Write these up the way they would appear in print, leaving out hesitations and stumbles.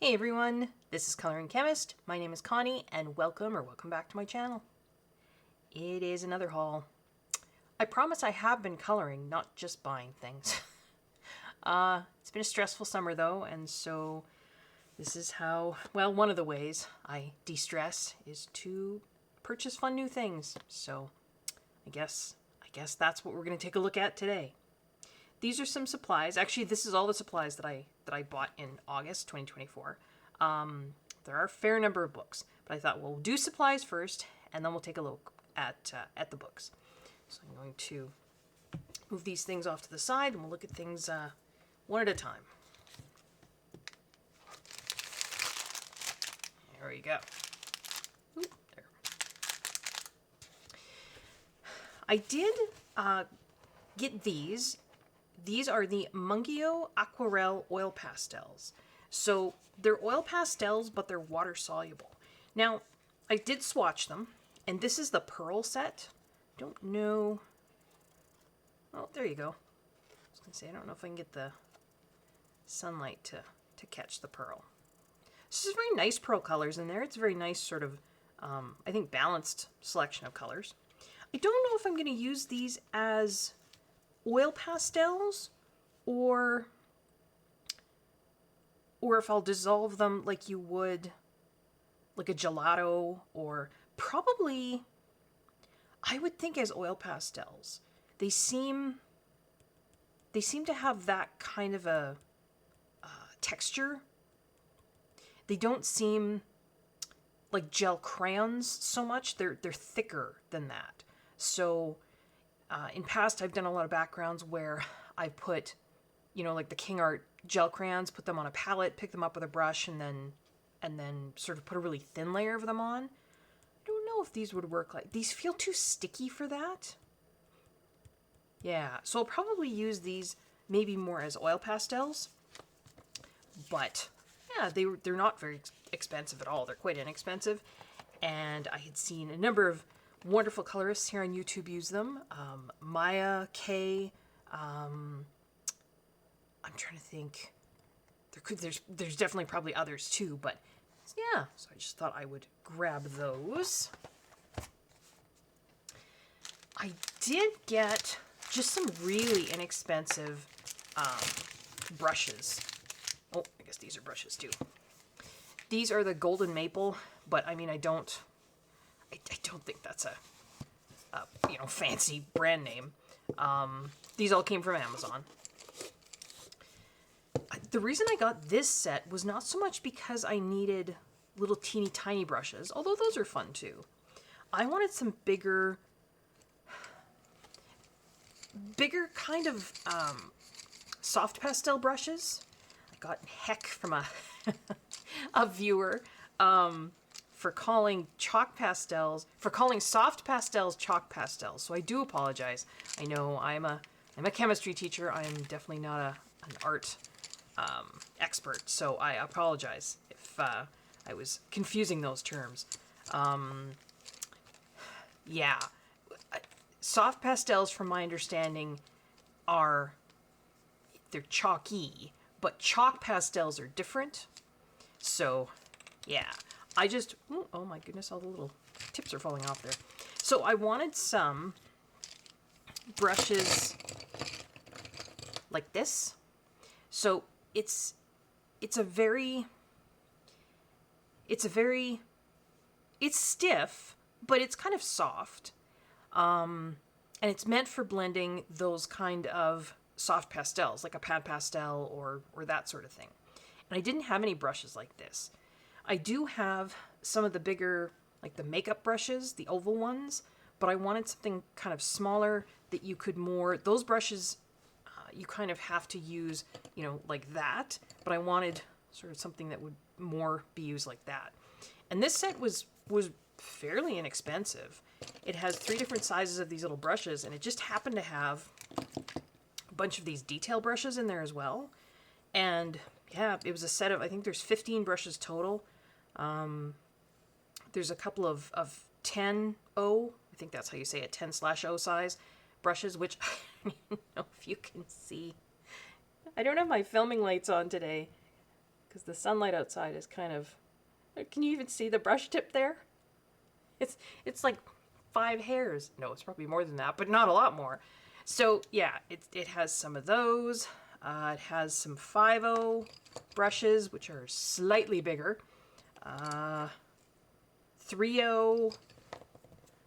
Hey everyone, this is Coloring Chemist. My name is Connie and welcome back to my channel. It is another haul. I promise I have been coloring, not just buying things. It's been a stressful summer though, and so this is how, well, one of the ways I de-stress is to purchase fun new things. So I guess that's what we're going to take a look at today. These are some supplies. Actually, this is all the supplies that I bought in August 2024. There are a fair number of books, but I thought we'll do supplies first, and then we'll take a look at the books. So I'm going to move these things off to the side, and we'll look at things one at a time. There we go. Ooh, there. I did get these. These are the Mungio Aquarelle Oil Pastels. So they're oil pastels, but they're water soluble. Now, I did swatch them, and this is the pearl set. Don't know. Oh, there you go. I was gonna say, I don't know if I can get the sunlight to catch the pearl. This is very nice pearl colors in there. It's a very nice sort of, I think, balanced selection of colors. I don't know if I'm going to use these as oil pastels or if I'll dissolve them like you would like a gelato, or probably I would think as oil pastels. They seem to have that kind of a texture. They don't seem like gel crayons so much. They're thicker than that. So in past, I've done a lot of backgrounds where I put, like the King Art gel crayons, put them on a palette, pick them up with a brush, and then sort of put a really thin layer of them on. I don't know if these would work like... These feel too sticky for that. Yeah, so I'll probably use these maybe more as oil pastels. But yeah, they're not very expensive at all. They're quite inexpensive. And I had seen a number of wonderful colorists here on YouTube use them. Maya, Kay, I'm trying to think. There's definitely probably others too, but yeah, so I just thought I would grab those. I did get just some really inexpensive brushes. Oh, I guess these are brushes too. These are the Golden Maple, but I mean, I don't think that's a fancy brand name. These all came from Amazon. The reason I got this set was not so much because I needed little teeny tiny brushes, although those are fun too. I wanted some bigger kind of soft pastel brushes. I got heck from a viewer for calling soft pastels chalk pastels. So I do apologize. I know I'm a chemistry teacher. I'm definitely not an art expert, so I apologize if I was confusing those terms. Yeah, soft pastels, from my understanding, they're chalky, but chalk pastels are different. So yeah, oh my goodness, all the little tips are falling off there. So I wanted some brushes like this. So it's stiff, but it's kind of soft. And it's meant for blending those kind of soft pastels, like a pad pastel or that sort of thing. And I didn't have any brushes like this. I do have some of the bigger, like the makeup brushes, the oval ones, but I wanted something kind of smaller that you could those brushes, you kind of have to use, like that, but I wanted sort of something that would more be used like that. And this set was fairly inexpensive. It has 3 different sizes of these little brushes, and it just happened to have a bunch of these detail brushes in there as well. And yeah, it was a set of, I think there's 15 brushes total. There's a couple of 10-0, I think that's how you say it, 10/0 size brushes, which I don't know if you can see. I don't have my filming lights on today because the sunlight outside is kind of... Can you even see the brush tip there? It's like 5 hairs. No, it's probably more than that, but not a lot more. So yeah, it has some of those. It has some 5.0 brushes, which are slightly bigger. 3.0.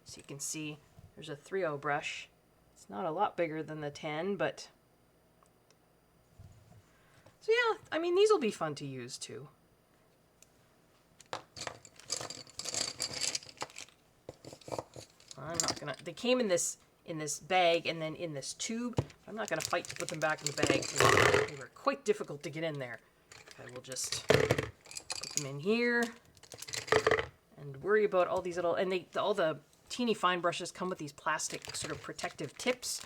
So you can see there's a 3.0 brush. It's not a lot bigger than the 10, but... So yeah, I mean, these will be fun to use too. I'm not gonna... They came in this bag and then in this tube. I'm not gonna fight to put them back in the bag because they were quite difficult to get in there. I will just put them in here and worry about all these little... And all the teeny fine brushes come with these plastic sort of protective tips,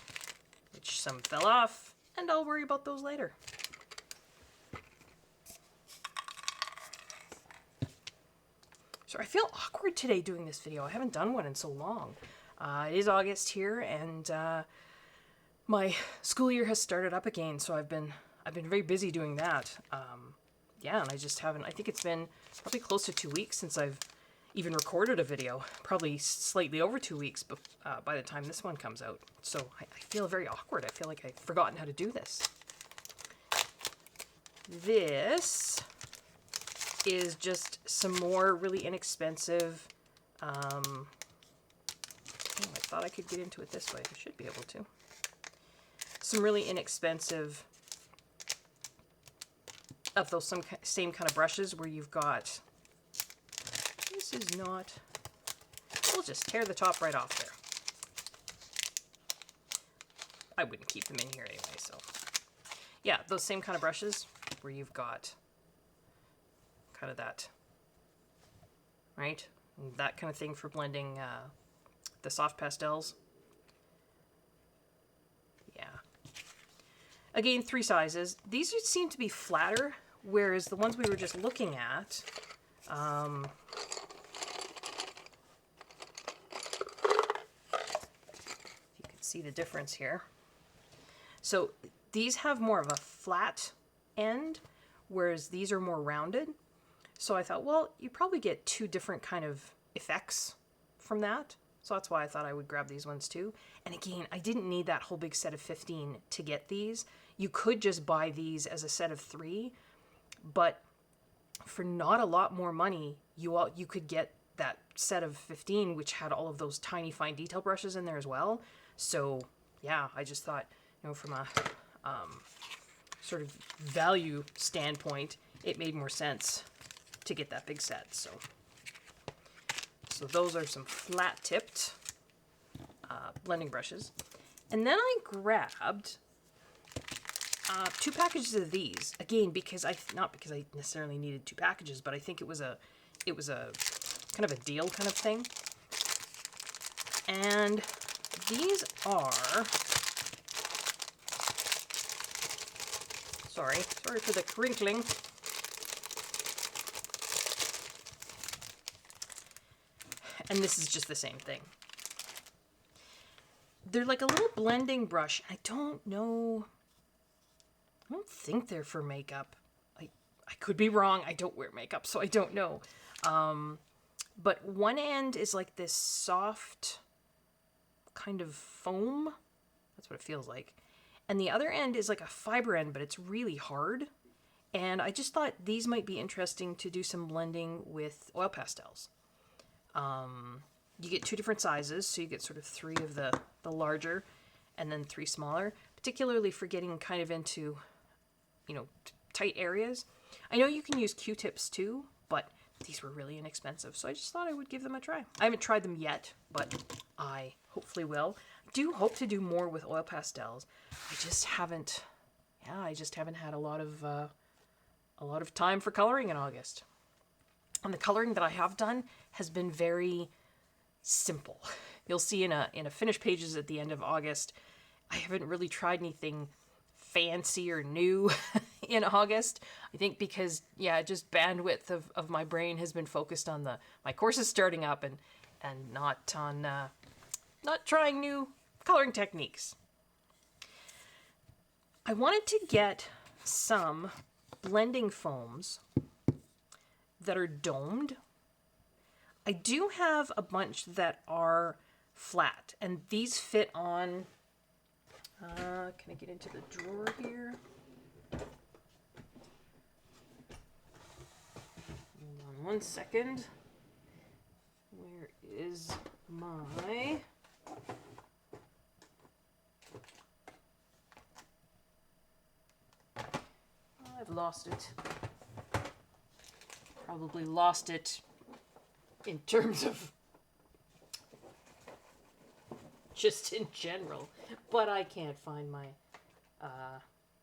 which some fell off, and I'll worry about those later. So I feel awkward today doing this video. I haven't done one in so long. It is August here, and my school year has started up again, so I've been very busy doing that. Yeah, and I just haven't... I think it's been probably close to 2 weeks since I've even recorded a video. Probably slightly over 2 weeks by the time this one comes out. So I feel very awkward. I feel like I've forgotten how to do this. This is just some more really inexpensive... Oh, I thought I could get into it this way. I should be able to. Some really inexpensive of those same kind of brushes where you've got... This is not... We'll just tear the top right off there. I wouldn't keep them in here anyway, so... Yeah, those same kind of brushes where you've got kind of that, right? That kind of thing for blending the soft pastels. Yeah. Again, 3 sizes. These seem to be flatter, whereas the ones we were just looking at, you can see the difference here. So these have more of a flat end, whereas these are more rounded. So I thought, well, you probably get 2 different kind of effects from that. So that's why I thought I would grab these ones too. And again, I didn't need that whole big set of 15 to get these. You could just buy these as a set of 3, but for not a lot more money, you could get that set of 15, which had all of those tiny fine detail brushes in there as well. So yeah, I just thought, you know, from a sort of value standpoint, it made more sense to get that big set. So those are some flat-tipped blending brushes. And then I grabbed 2 packages of these. Again, not because I necessarily needed 2 packages, but I think it was a kind of a deal kind of thing. And these are... Sorry for the crinkling. And this is just the same thing. They're like a little blending brush. I don't know. I don't think they're for makeup. I could be wrong. I don't wear makeup, so I don't know. But one end is like this soft kind of foam. That's what it feels like. And the other end is like a fiber end, but it's really hard. And I just thought these might be interesting to do some blending with oil pastels. You get 2 different sizes, so you get sort of 3 of the larger and then 3 smaller, particularly for getting kind of into, you know, tight areas. I know you can use Q-tips too, but these were really inexpensive, so I just thought I would give them a try. I haven't tried them yet, but I hopefully will. I do hope to do more with oil pastels. I just haven't had a lot of time for coloring in August. And the coloring that I have done has been very simple. You'll see in a finished pages at the end of August, I haven't really tried anything fancy or new in August. I think because, yeah, just bandwidth of my brain has been focused on my courses starting up and not on not trying new coloring techniques. I wanted to get some blending foams that are domed. I do have a bunch that are flat, and these fit on... can I get into the drawer here? Hold on one second. Where is my... I've lost it. Probably lost it in terms of just in general, but I can't find my,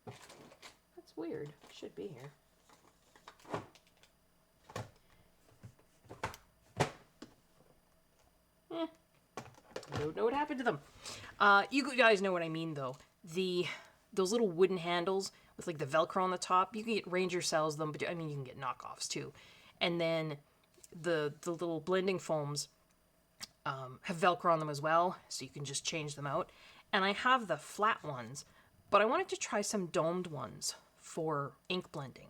that's weird. It should be here. I don't know what happened to them. You guys know what I mean, though. Those little wooden handles with like the Velcro on the top, you can get Ranger sells them, but I mean, you can get knockoffs too. And then the little blending foams have Velcro on them as well, so you can just change them out. And I have the flat ones, but I wanted to try some domed ones for ink blending.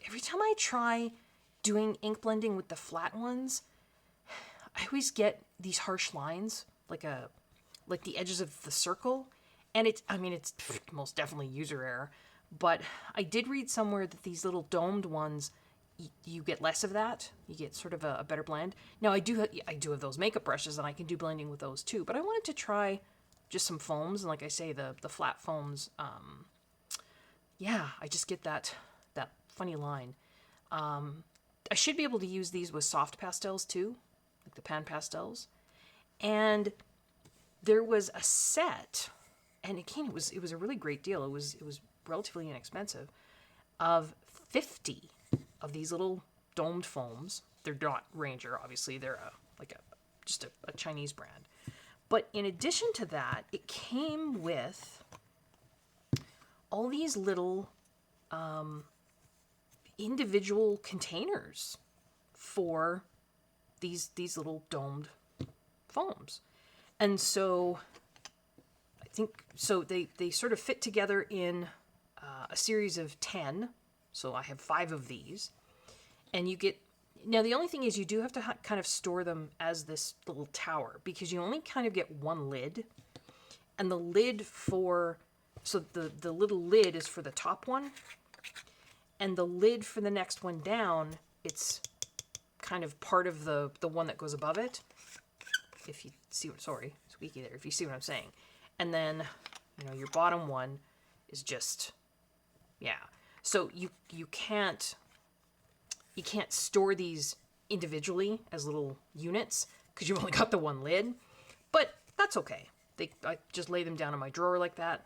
Every time I try doing ink blending with the flat ones, I always get these harsh lines, like the edges of the circle. And it's most definitely user error, but I did read somewhere that these little domed ones, you get less of that. You get sort of a better blend. Now I do have those makeup brushes, and I can do blending with those too. But I wanted to try just some foams, and like I say, the flat foams. Yeah, I just get that funny line. I should be able to use these with soft pastels too, like the pan pastels. And there was a set, and again, it was a really great deal. It was relatively inexpensive, of 50 of these little domed foams. They're not Ranger, obviously. They're just a Chinese brand. But in addition to that, it came with all these little individual containers for these little domed foams. And so I think they sort of fit together in a series of 10. So I have 5 of these, and you get, now the only thing is you do have to kind of store them as this little tower, because you only kind of get one lid, and the lid so the little lid is for the top one, and the lid for the next one down, it's kind of part of the one that goes above it. If you see what, sorry, squeaky there, if you see what I'm saying. And then, your bottom one is just, yeah. So you can't store these individually as little units because you've only got the one lid, but that's okay. I just lay them down in my drawer like that.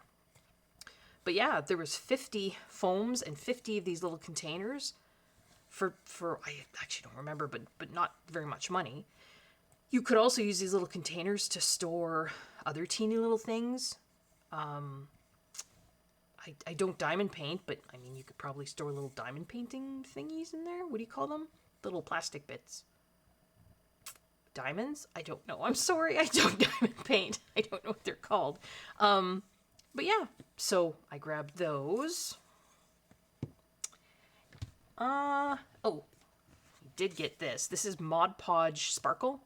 But yeah, there was 50 foams and 50 of these little containers for I actually don't remember, but not very much money. You could also use these little containers to store other teeny little things. I don't diamond paint, but I mean, you could probably store little diamond painting thingies in there. What do you call them? Little plastic bits. Diamonds? I don't know. I'm sorry. I don't diamond paint. I don't know what they're called. But yeah, so I grabbed those. Oh, I did get this. This is Mod Podge Sparkle.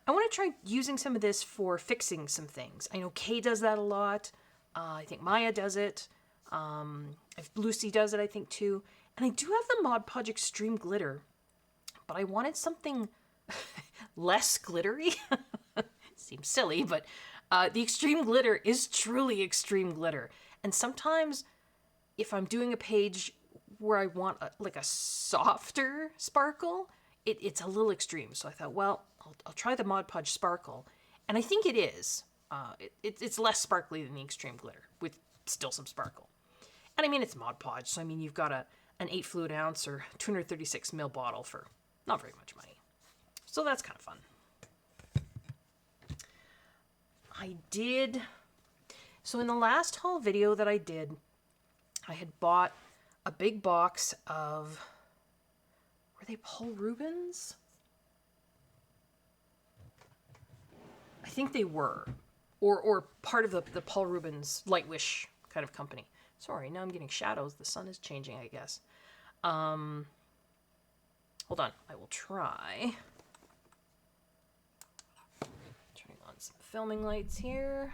I want to try using some of this for fixing some things. I know Kay does that a lot. I think Maya does it. If Lucy does it, I think too. And I do have the Mod Podge Extreme Glitter, but I wanted something less glittery. Seems silly, but the Extreme Glitter is truly extreme glitter. And sometimes if I'm doing a page where I want a softer sparkle, it's a little extreme. So I thought, well, I'll try the Mod Podge Sparkle. And I think it is. It's less sparkly than the Extreme Glitter, with still some sparkle. And I mean, it's Mod Podge, so I mean, you've got an 8 fluid ounce or 236 ml bottle for not very much money. So that's kind of fun. So in the last haul video that I did, I had bought a big box of, were they Paul Rubens? I think they were. Or part of the Paul Rubens Light Wish kind of company. Sorry, now I'm getting shadows. The sun is changing, I guess. Hold on, I will try. Turning on some filming lights here.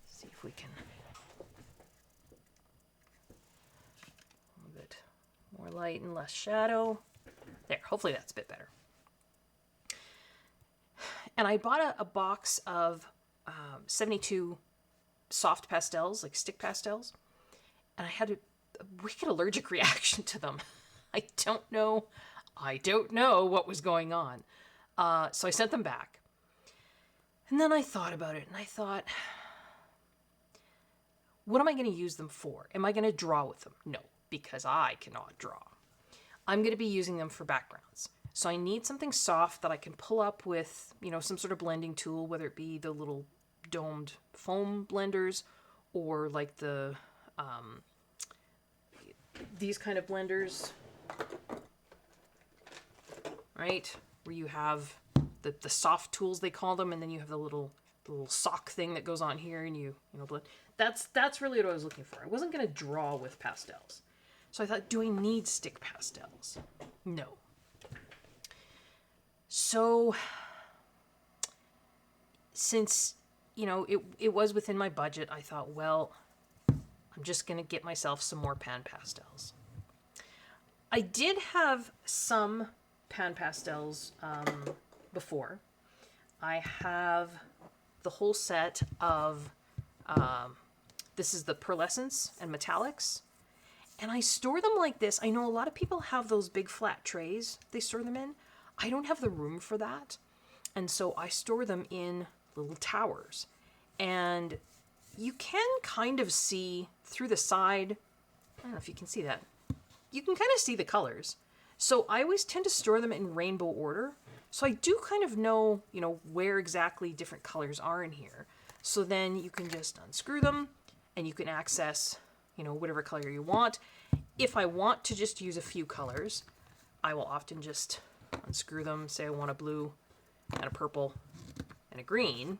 See if we can. A little bit more light and less shadow. There, hopefully that's a bit better. And I bought a box of 72 soft pastels, like stick pastels, and I had a wicked allergic reaction to them. I don't know what was going on. So I sent them back. And then I thought about it, and I thought, what am I going to use them for? Am I going to draw with them? No, because I cannot draw. I'm going to be using them for backgrounds. So I need something soft that I can pull up with, some sort of blending tool, whether it be the little domed foam blenders or like the these kind of blenders, right? Where you have the soft tools, they call them, and then you have the little sock thing that goes on here, and you blend. That's really what I was looking for. I wasn't going to draw with pastels. So I thought, do I need stick pastels? No. So since, it was within my budget, I thought, well, I'm just going to get myself some more pan pastels. I did have some pan pastels before. I have the whole set of, this is the pearlescence and metallics. And I store them like this. I know a lot of people have those big flat trays they store them in. I don't have the room for that. And so I store them in little towers. And you can kind of see through the side. I don't know if you can see that. You can kind of see the colors. So I always tend to store them in rainbow order. So I do kind of know, where exactly different colors are in here. So then you can just unscrew them and you can access, whatever color you want. If I want to just use a few colors, I will often just unscrew them. Say I want a blue and a purple and a green.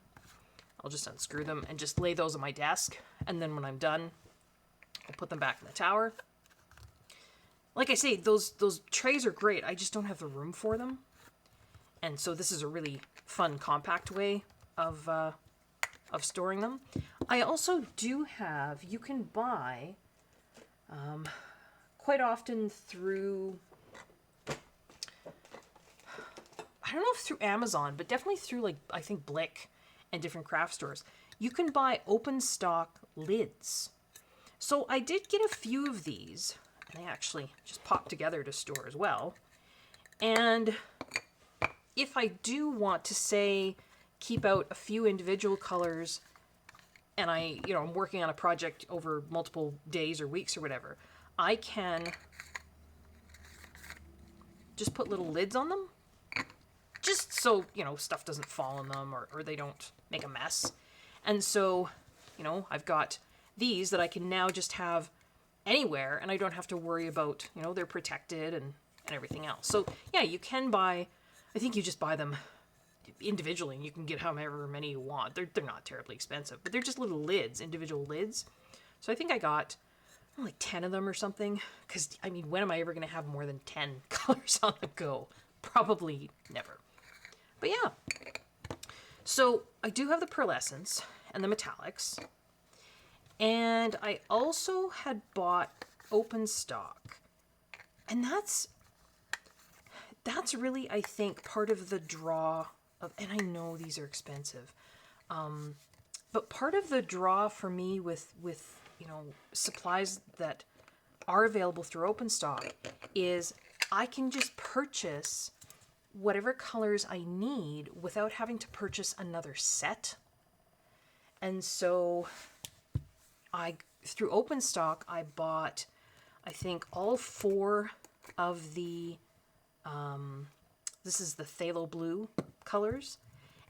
I'll just unscrew them and just lay those on my desk. And then when I'm done, I'll put them back in the tower. Like I say, those trays are great. I just don't have the room for them. And so this is a really fun, compact way of storing them. I also do have, you can buy, quite often through, I don't know if through Amazon, but definitely through I think Blick and different craft stores, you can buy open stock lids. So I did get a few of these, and they actually just pop together to store as well. And if I do want to, say, keep out a few individual colors, and I'm working on a project over multiple days or weeks or whatever, I can just put little lids on them, just so, stuff doesn't fall on them or they don't make a mess. And so, I've got these that I can now just have anywhere, and I don't have to worry about, they're protected and everything else. So, yeah, you can buy, I think you just buy them individually, and you can get however many you want. They're not terribly expensive, but they're just little lids, individual lids. So I think I got like 10 of them or something, because, when am I ever going to have more than 10 colors on the go? Probably never. But yeah, so I do have the pearlescence and the metallics, and I also had bought open stock, and that's really, I think, part of the draw of, and I know these are expensive, but part of the draw for me with supplies that are available through open stock is I can just purchase whatever colors I need without having to purchase another set. And so through open stock, I bought, I think, all 4 of the, this is the phthalo blue colors.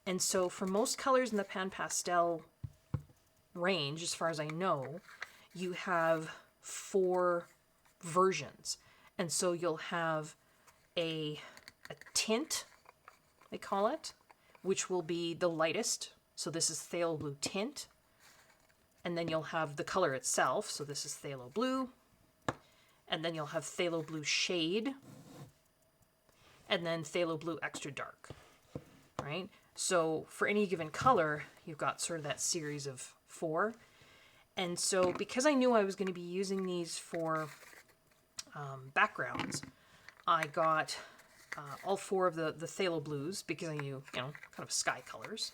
And so for most colors in the Pan Pastel range, as far as I know, you have 4 versions. And so you'll have a tint, they call it, which will be the lightest. So this is phthalo blue tint. And then you'll have the color itself. So this is phthalo blue. and then you'll have phthalo blue shade, and then phthalo blue extra dark, right? So for any given color, you've got sort of that series of 4. And so because I knew I was going to be using these for backgrounds, I got all 4 of the phthalo blues because I knew, kind of sky colors.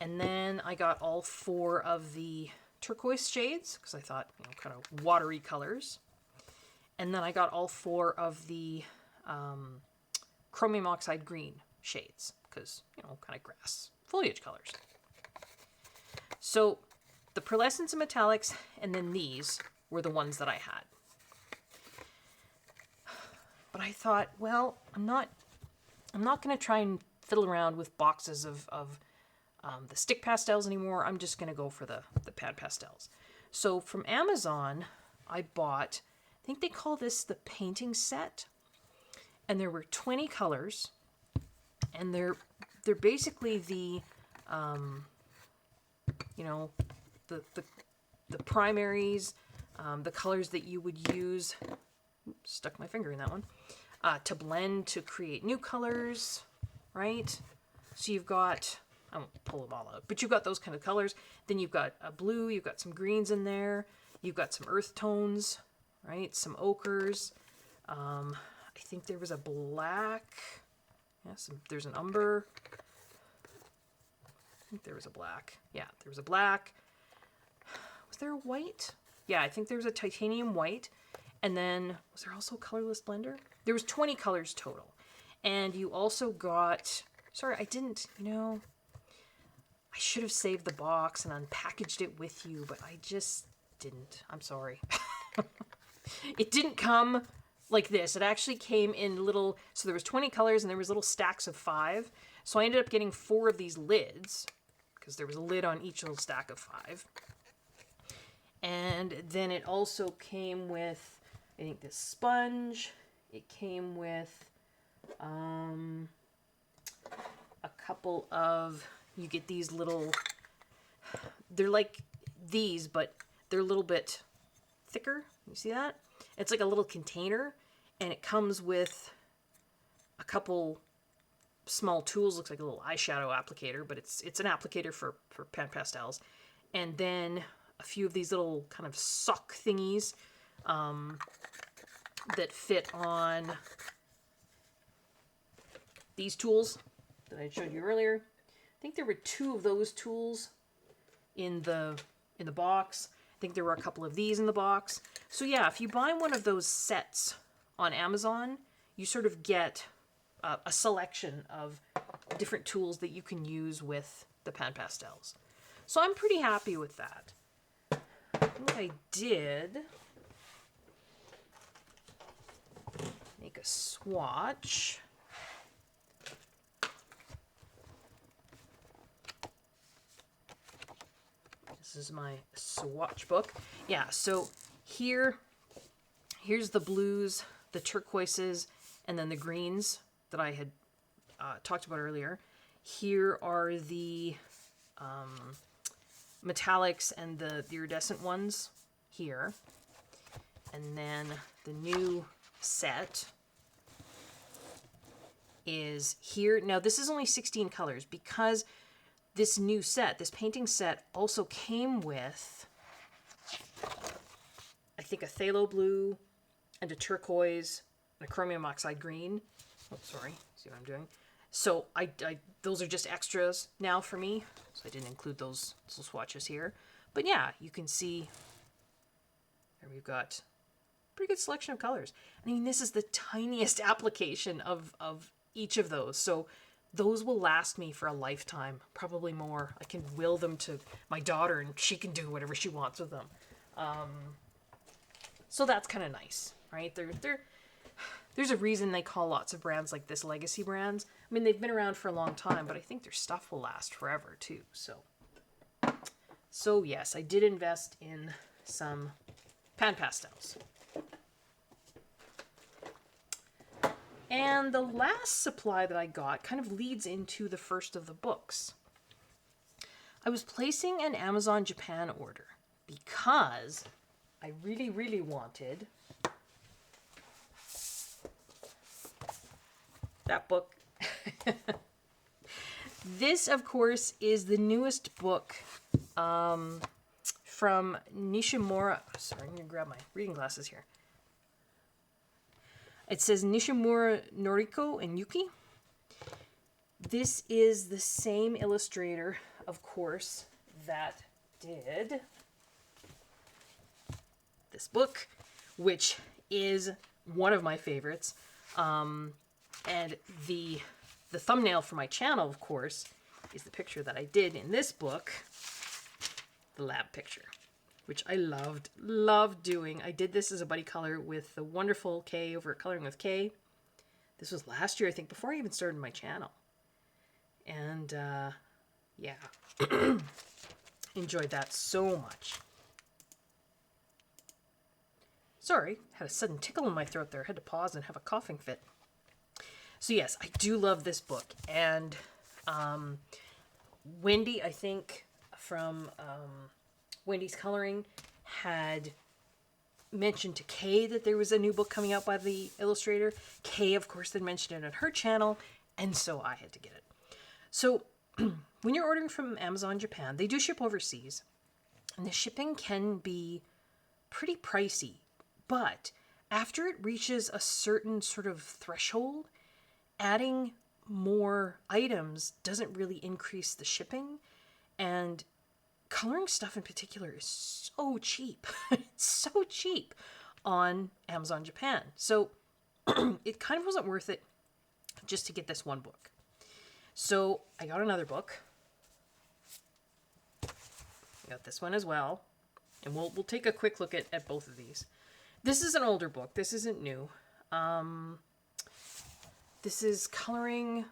And then I got all 4 of the turquoise shades because I thought, kind of watery colors. And then I got all 4 of the chromium oxide green shades because, kind of grass foliage colors. So the pearlescents and metallics and then these were the ones that I had. But I thought, well, I'm not going to try and fiddle around with boxes of the stick pastels anymore. I'm just going to go for the pad pastels. So from Amazon, I bought, I think they call this the painting set, and there were 20 colors, and they're basically the primaries, the colors that you would use. Oops, stuck my finger in that one. To blend to create new colors, right? So you've got, I won't pull them all out, but you've got those kind of colors. Then you've got a blue, you've got some greens in there, you've got some earth tones, right? Some ochres. I think there was a black. Yes, there's an umber. I think there was a black. Yeah, there was a black. Was there a white? Yeah, I think there was a titanium white. And then, was there also a colorless blender? There was 20 colors total. And you also got, sorry, I didn't, I should have saved the box and unpackaged it with you, but I just didn't. I'm sorry. It didn't come like this. It actually came in little, so there was 20 colors and there was little stacks of 5. So I ended up getting 4 of these lids, because there was a lid on each little stack of 5. And then it also came with, I think, this sponge. It came with a couple of, you get these little, they're like these, but they're a little bit thicker. You see that? It's like a little container, and it comes with a couple small tools. Looks like a little eyeshadow applicator, but it's an applicator for pan pastels. And then a few of these little kind of sock thingies that fit on these tools that I showed you earlier. I think there were 2 of those tools in the box. I think there were a couple of these in the box. So yeah, if you buy one of those sets on Amazon, you sort of get a selection of different tools that you can use with the pan pastels. So I'm pretty happy with that. I think I did make a swatch. This is my swatch book. Yeah, so here's the blues, the turquoises, and then the greens that I had talked about earlier. Here are the metallics and the iridescent ones here. And then the new set is here. Now this is only 16 colors because this new set, this painting set, also came with, I think, a phthalo blue and a turquoise and a chromium oxide green. Oh, sorry. See what I'm doing? So I those are just extras now for me. So I didn't include those little swatches here. But yeah, you can see there we've got a pretty good selection of colors. I mean, this is the tiniest application of each of those. So those will last me for a lifetime, probably more. I can will them to my daughter and she can do whatever she wants with them. So that's kind of nice, right? There's a reason they call lots of brands like this legacy brands. I mean, they've been around for a long time, but I think their stuff will last forever too. So yes, I did invest in some pan pastels. And the last supply that I got kind of leads into the first of the books. I was placing an Amazon Japan order because I really, really wanted that book. This, of course, is the newest book from Nishimura. Sorry, I'm going to grab my reading glasses here. It says Nishimura Noriko and Yuki. This is the same illustrator, of course, that did this book, which is one of my favorites. And the thumbnail for my channel, of course, is the picture that I did in this book, the lab picture, which I loved doing. I did this as a buddy color with the wonderful Kay over at Coloring with Kay. This was last year, I think, before I even started my channel. And, yeah, enjoyed that so much. Sorry, had a sudden tickle in my throat there. Had to pause and have a coughing fit. So yes, I do love this book. And Wendy, I think, from Wendy's Coloring, had mentioned to Kay that there was a new book coming out by the illustrator. Kay, of course, then mentioned it on her channel, and so I had to get it. So when you're ordering from Amazon Japan, they do ship overseas, and the shipping can be pretty pricey. But after it reaches a certain sort of threshold, adding more items doesn't really increase the shipping. And coloring stuff in particular is so cheap. It's so cheap on Amazon Japan. So it kind of wasn't worth it just to get this one book. So I got another book. I got this one as well. And we'll take a quick look at both of these. This is an older book. This isn't new. This is Coloring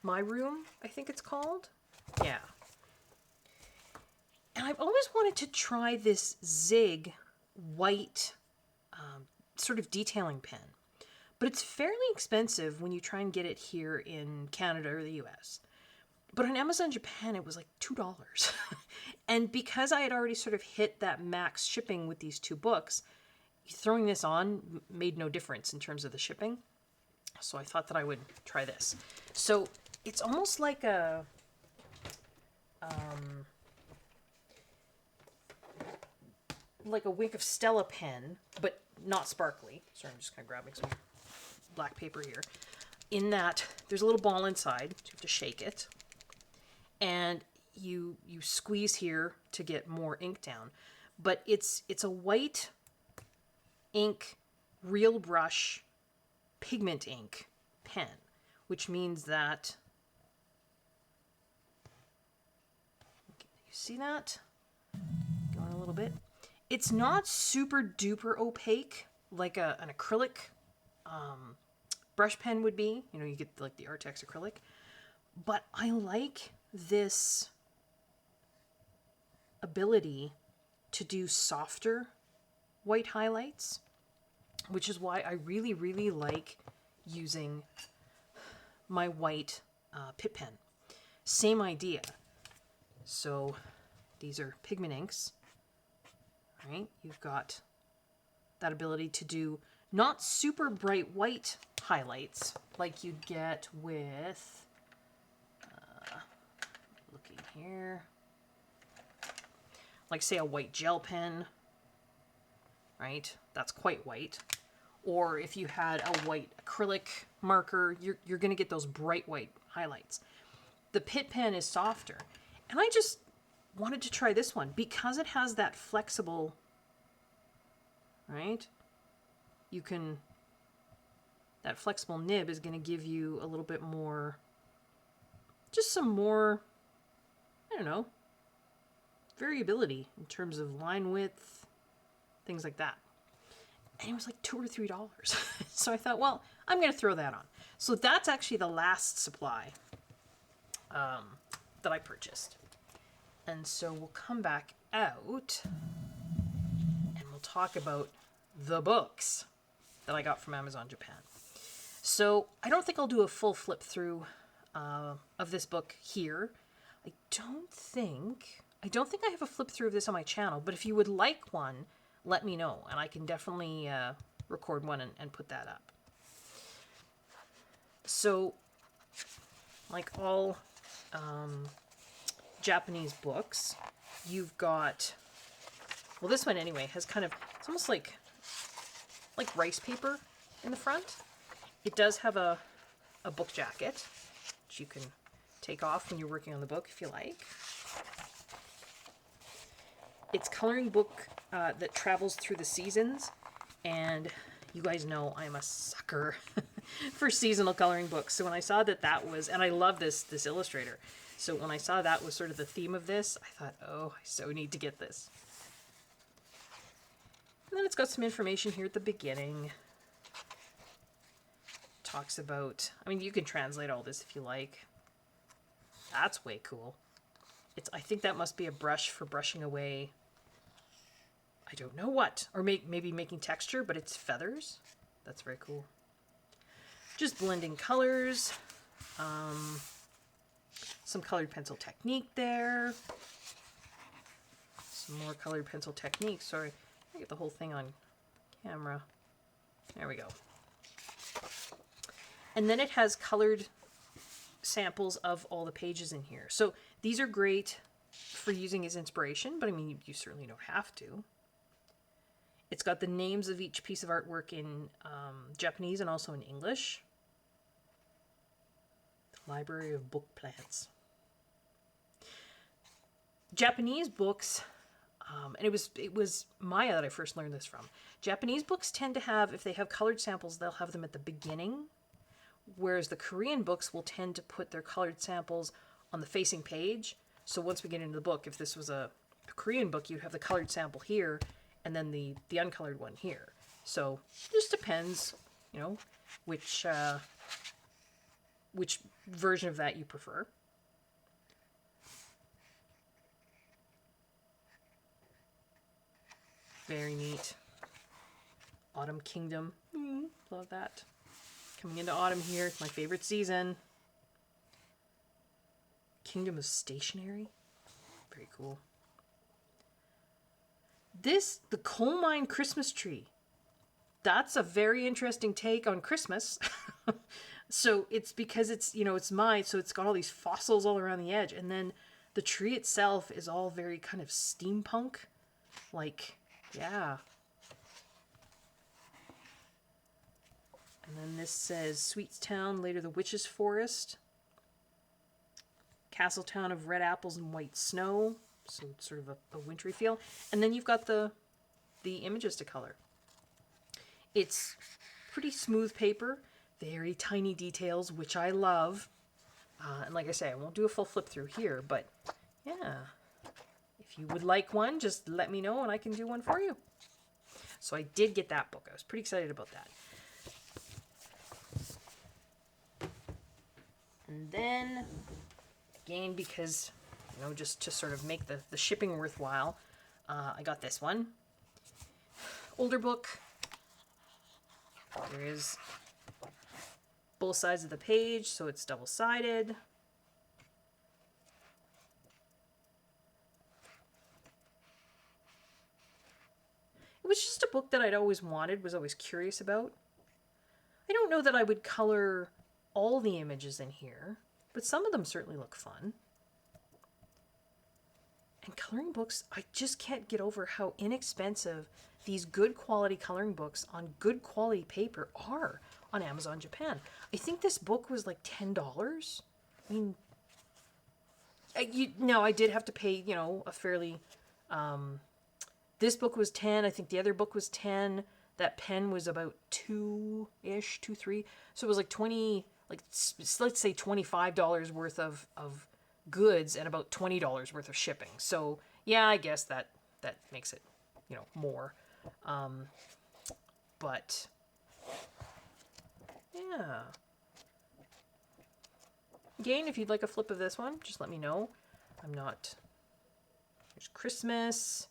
My Room, I think it's called. Yeah. And I've always wanted to try this Zig white sort of detailing pen. But it's fairly expensive when you try and get it here in Canada or the US. But on Amazon Japan, it was like $2. And because I had already sort of hit that max shipping with these two books, throwing this on made no difference in terms of the shipping. So I thought that I would try this. So it's almost like a Wink of Stella pen, but not sparkly. Sorry, I'm just kind of grabbing some black paper here. In that there's a little ball inside, so you have to shake it, and you squeeze here to get more ink down. But it's a white ink, real brush, pigment ink pen, which means that, you see that? Going a little bit. It's not super duper opaque like an acrylic brush pen would be. You know, you get like the Artex acrylic. But I like this ability to do softer white highlights, which is why I really, really like using my white Pitt pen. Same idea. So these are pigment inks, right? You've got that ability to do not super bright white highlights like you'd get with, looking here, like say a white gel pen, right? That's quite white. Or if you had a white acrylic marker, you're going to get those bright white highlights. The Pitt pen is softer. And I just wanted to try this one because it has that flexible, right? That flexible nib is going to give you a little bit more, just some more, I don't know, variability in terms of line width, things like that. And it was like $2 or $3. So I thought, well, I'm going to throw that on. So that's actually the last supply that I purchased. And so we'll come back out and we'll talk about the books that I got from Amazon Japan. So I don't think I'll do a full flip through of this book here. I don't think I have a flip through of this on my channel, but if you would like one, let me know, and I can definitely record one and put that up. So, like all Japanese books, you've got, well, this one anyway has kind of, it's almost like rice paper in the front. It does have a book jacket, which you can take off when you're working on the book if you like. It's coloring book that travels through the seasons, and you guys know I'm a sucker for seasonal coloring books. So when I saw that was, and I love this illustrator, so when I saw that was sort of the theme of this, I thought, oh, I so need to get this. And then it's got some information here at the beginning. Talks about, I mean, you can translate all this if you like. That's way cool. I think that must be a brush for brushing away, I don't know what, or maybe making texture, but it's feathers. That's very cool. Just blending colors. Some colored pencil technique there. Some more colored pencil technique. Sorry, I get the whole thing on camera. There we go. And then it has colored samples of all the pages in here. So these are great for using as inspiration, but I mean, you certainly don't have to. It's got the names of each piece of artwork in Japanese and also in English. The Library of Book Plants. Japanese books, and it was Maya that I first learned this from. Japanese books tend to have, if they have colored samples, they'll have them at the beginning, whereas the Korean books will tend to put their colored samples on the facing page. So once we get into the book, if this was a Korean book, you'd have the colored sample here, and then the uncolored one here. So it just depends, you know, which version of that you prefer. Very neat. Autumn Kingdom. Love that. Coming into autumn here. It's my favorite season. Kingdom of Stationery. Very cool. The coal mine Christmas tree. That's a very interesting take on Christmas. So it's because it's, you know, it's mine, so it's got all these fossils all around the edge. And then the tree itself is all very kind of steampunk. Like, yeah. And then this says Sweetstown, later the Witch's Forest. Castletown of red apples and white snow. So it's sort of a wintry feel. And then you've got the images to color. It's pretty smooth paper, very tiny details, which I love. And like I say, I won't do a full flip through here, but yeah. If you would like one, just let me know and I can do one for you. So I did get that book. I was pretty excited about that. And then, again, because, you know, just to sort of make the shipping worthwhile, I got this one. Older book. There is both sides of the page, so it's double-sided. It was just a book that I'd always wanted, was always curious about. I don't know that I would color all the images in here, but some of them certainly look fun. And coloring books, I just can't get over how inexpensive these good quality coloring books on good quality paper are on Amazon Japan. I think this book was like $10. I mean, I did have to pay, you know, a fairly... this book was 10. I think the other book was 10. That pen was about 2-ish, 2-3. So it was like 20, like, let's say $25 worth of goods and about $20 worth of shipping. So yeah, I guess that makes it, you know, more. But yeah. Again, if you'd like a flip of this one, just let me know. I'm not... There's Christmas.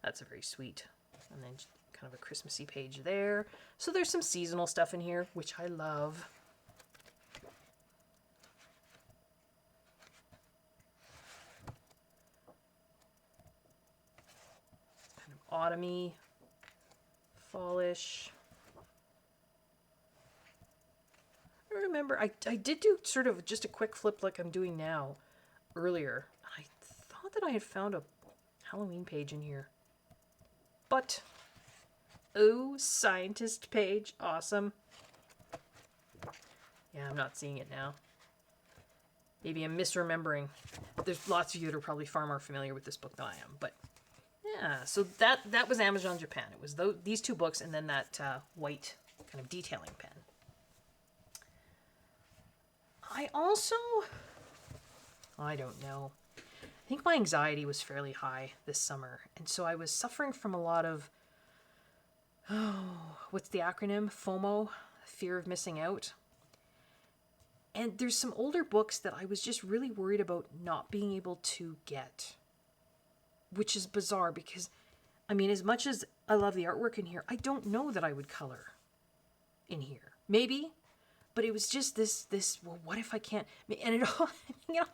That's a very sweet. And then kind of a Christmassy page there. So there's some seasonal stuff in here, which I love. Kind of autumny, fallish. remember. I did do sort of just a quick flip like I'm doing now earlier. I thought that I had found a Halloween page in here. But, oh, scientist page. Awesome. Yeah, I'm not seeing it now. Maybe I'm misremembering. There's lots of you that are probably far more familiar with this book than I am. But, yeah, so that was Amazon Japan. It was these two books and then that white kind of detailing pen. I also, I don't know. I think my anxiety was fairly high this summer. And so I was suffering from a lot of, what's the acronym? FOMO, fear of missing out. And there's some older books that I was just really worried about not being able to get. Which is bizarre because, I mean, as much as I love the artwork in here, I don't know that I would color in here. Maybe. But it was just this, well, what if I can't? And it all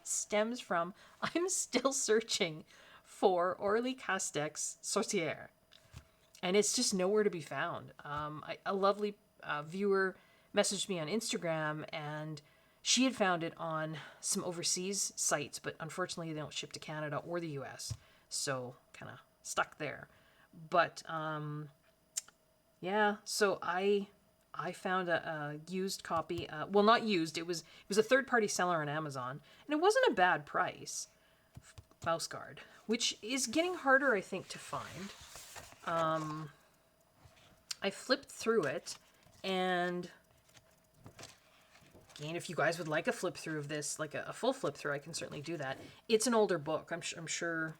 stems from, I'm still searching for Aurélie Castex's Sorcière. And it's just nowhere to be found. A lovely viewer messaged me on Instagram, and she had found it on some overseas sites, but unfortunately they don't ship to Canada or the US. So kind of stuck there. But yeah, so I found a used copy. Well, not used. It was a third-party seller on Amazon, and it wasn't a bad price. Mouse Guard, which is getting harder, I think, to find. I flipped through it, and again, if you guys would like a flip through of this, like a full flip through, I can certainly do that. It's an older book. I'm sure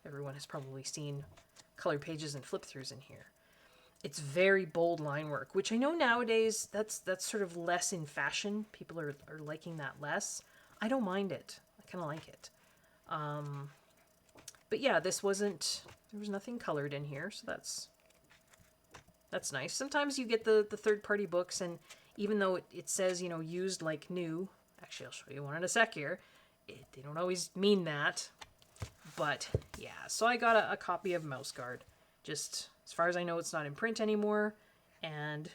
everyone has probably seen colored pages and flip throughs in here. It's very bold line work, which I know nowadays that's sort of less in fashion. People are liking that less. I don't mind it. I kind of like it. But yeah, there was nothing colored in here, so that's nice. Sometimes you get the third-party books, and even though it says, used like new, actually I'll show you one in a sec here, they don't always mean that. But yeah, so I got a copy of Mouse Guard. Just, as far as I know, it's not in print anymore, and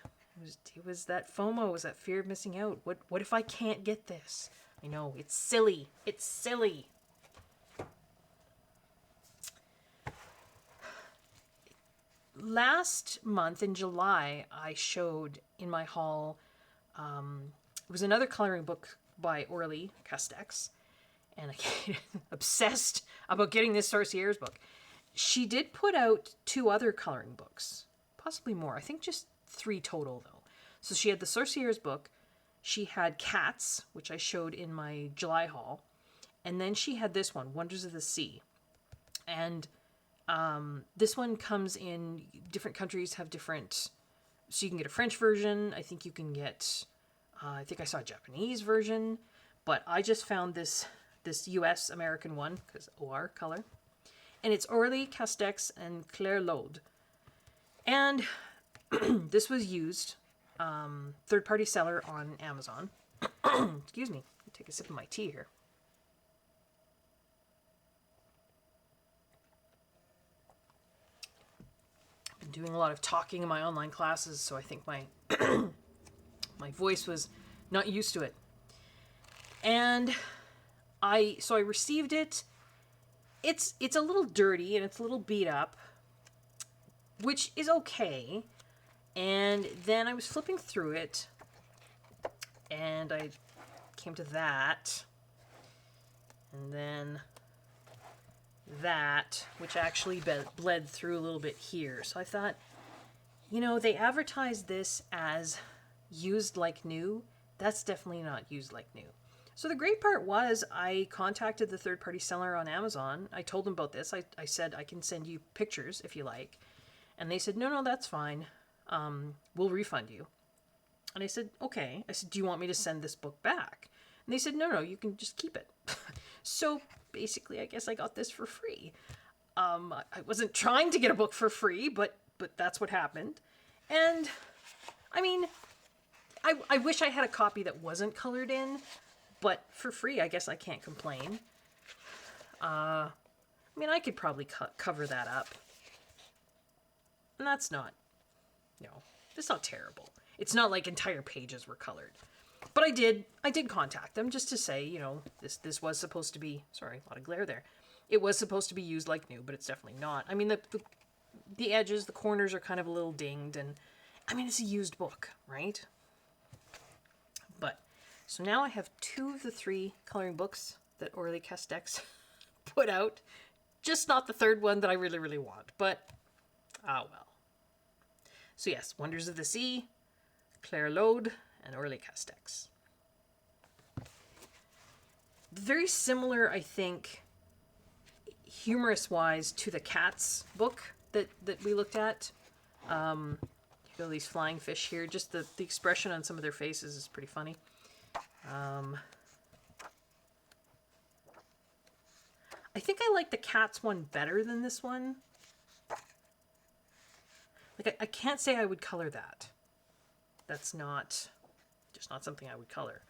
it was that FOMO, it was that fear of missing out. What if I can't get this? I know, it's silly. It's silly. Last month in July, I showed in my haul, it was another coloring book by Aurélie Castex, and I get obsessed about getting this Sorcière's book. She did put out 2 other coloring books, possibly more. I think just 3 total, though. So she had the Sorcière's book, she had Cats, which I showed in my July haul, and then she had this one, Wonders of the Sea. And this one comes in, different countries have different, so you can get a French version, I think you can get, I think I saw a Japanese version, but I just found this US American one, because OR color. And it's Aurélie Castex and Claire Laude. And this was used, third-party seller on Amazon. Excuse me, let me take a sip of my tea here. I've been doing a lot of talking in my online classes, so I think my my voice was not used to it. And I received it. It's a little dirty and it's a little beat up, which is okay. And then I was flipping through it, and I came to that, and then that, which actually bled through a little bit here. So I thought, they advertised this as used like new. That's definitely not used like new. So the great part was I contacted the third-party seller on Amazon. I told them about this. I said, I can send you pictures if you like. And they said, no, that's fine. We'll refund you. And I said, okay. I said, do you want me to send this book back? And they said, no, you can just keep it. So basically, I guess I got this for free. I wasn't trying to get a book for free, but that's what happened. And, I mean, I wish I had a copy that wasn't colored in. But for free, I guess I can't complain. I mean, I could probably cover that up. And that's not terrible. It's not like entire pages were colored. But I did contact them just to say, you know, this was supposed to be, sorry, a lot of glare there. It was supposed to be used like new, but it's definitely not. I mean, the edges, the corners are kind of a little dinged, and I mean, it's a used book, right? But, so now I have 2 of the 3 coloring books that Orly Castex put out. Just not the 3rd one that I really, really want, but, ah well. So yes, Wonders of the Sea, Claire Lode, and Orly Castex. Very similar, I think, humorous-wise, to the Cats book that we looked at. You know, these flying fish here. Just the expression on some of their faces is pretty funny. I think I like the Cats one better than this one. Like, I can't say I would color that. That's not, just not something I would color.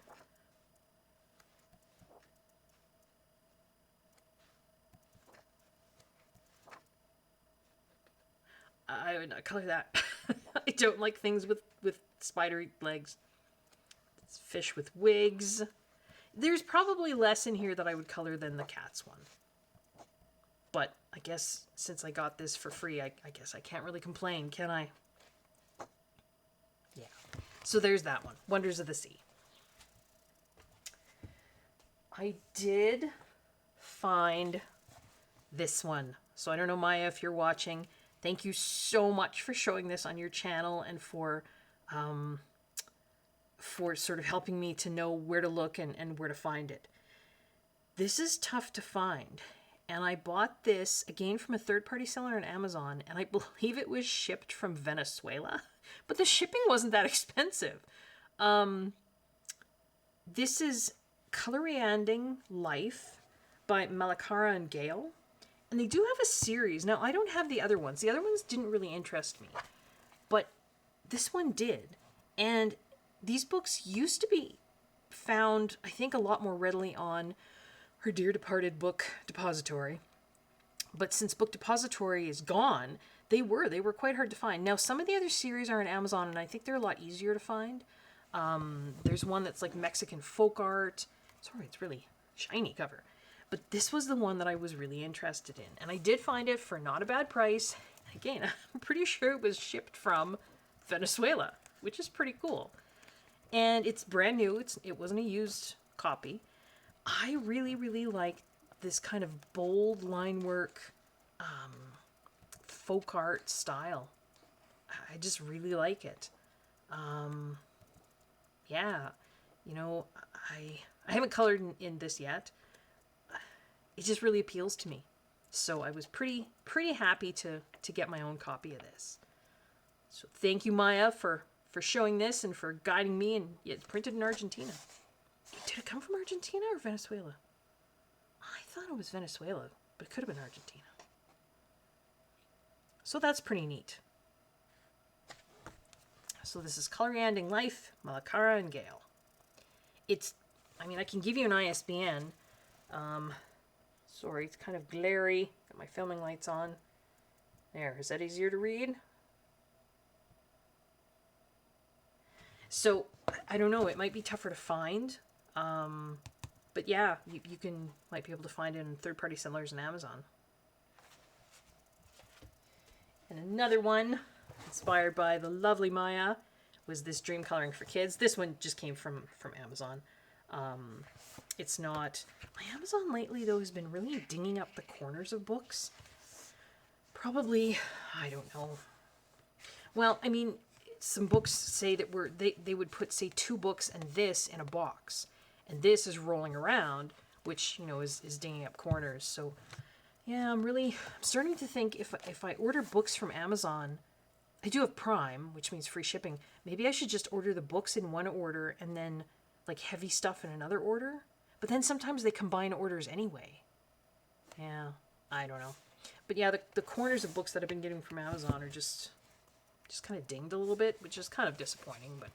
I would not color that. I don't like things with spidery legs. It's fish with wigs. There's probably less in here that I would color than the Cats one. But I guess since I got this for free, I guess I can't really complain, can I? Yeah. So there's that one, Wonders of the Sea. I did find this one. So I don't know, Maya, if you're watching. Thank you so much for showing this on your channel and for sort of helping me to know where to look and where to find it. This is tough to find. And I bought this, again, from a third-party seller on Amazon, and I believe it was shipped from Venezuela. But the shipping wasn't that expensive. This is Colorianding Life by Malacara and Gale. And they do have a series. Now, I don't have the other ones. The other ones didn't really interest me. But this one did. And these books used to be found, I think, a lot more readily on her dear departed Book Depository. But since Book Depository is gone, they were quite hard to find. Now, some of the other series are on Amazon, and I think they're a lot easier to find. There's one that's like Mexican folk art. Sorry, it's really shiny cover. But this was the one that I was really interested in. And I did find it for not a bad price. Again, I'm pretty sure it was shipped from Venezuela, which is pretty cool. And it's brand new. It wasn't a used copy. I really, really like this kind of bold line work, folk art style. I just really like it. Yeah, you know, I haven't colored in this yet. It just really appeals to me. So I was pretty happy to get my own copy of this. So thank you, Maya, for showing this and for guiding me. And it's printed in Argentina. Did it come from Argentina or Venezuela? I thought it was Venezuela, but it could have been Argentina. So that's pretty neat. So this is Colorianding Life, Malacara and Gale. I mean, I can give you an ISBN. Sorry, it's kind of glary. Got my filming lights on. There, is that easier to read? So, I don't know, it might be tougher to find. But yeah, you might be able to find it in third-party sellers and Amazon. And another one, inspired by the lovely Maya, was this Dream Coloring for Kids. This one just came from Amazon. It's not... My Amazon lately, though, has been really dinging up the corners of books. Probably, I don't know. Well, I mean, some books say that they would put, say, 2 books and this in a box. And this is rolling around, which, you know, is dinging up corners. So, yeah, I'm starting to think if I order books from Amazon, I do have Prime, which means free shipping. Maybe I should just order the books in one order and then, like, heavy stuff in another order. But then sometimes they combine orders anyway. Yeah, I don't know. But yeah, the corners of books that I've been getting from Amazon are just kind of dinged a little bit, which is kind of disappointing. But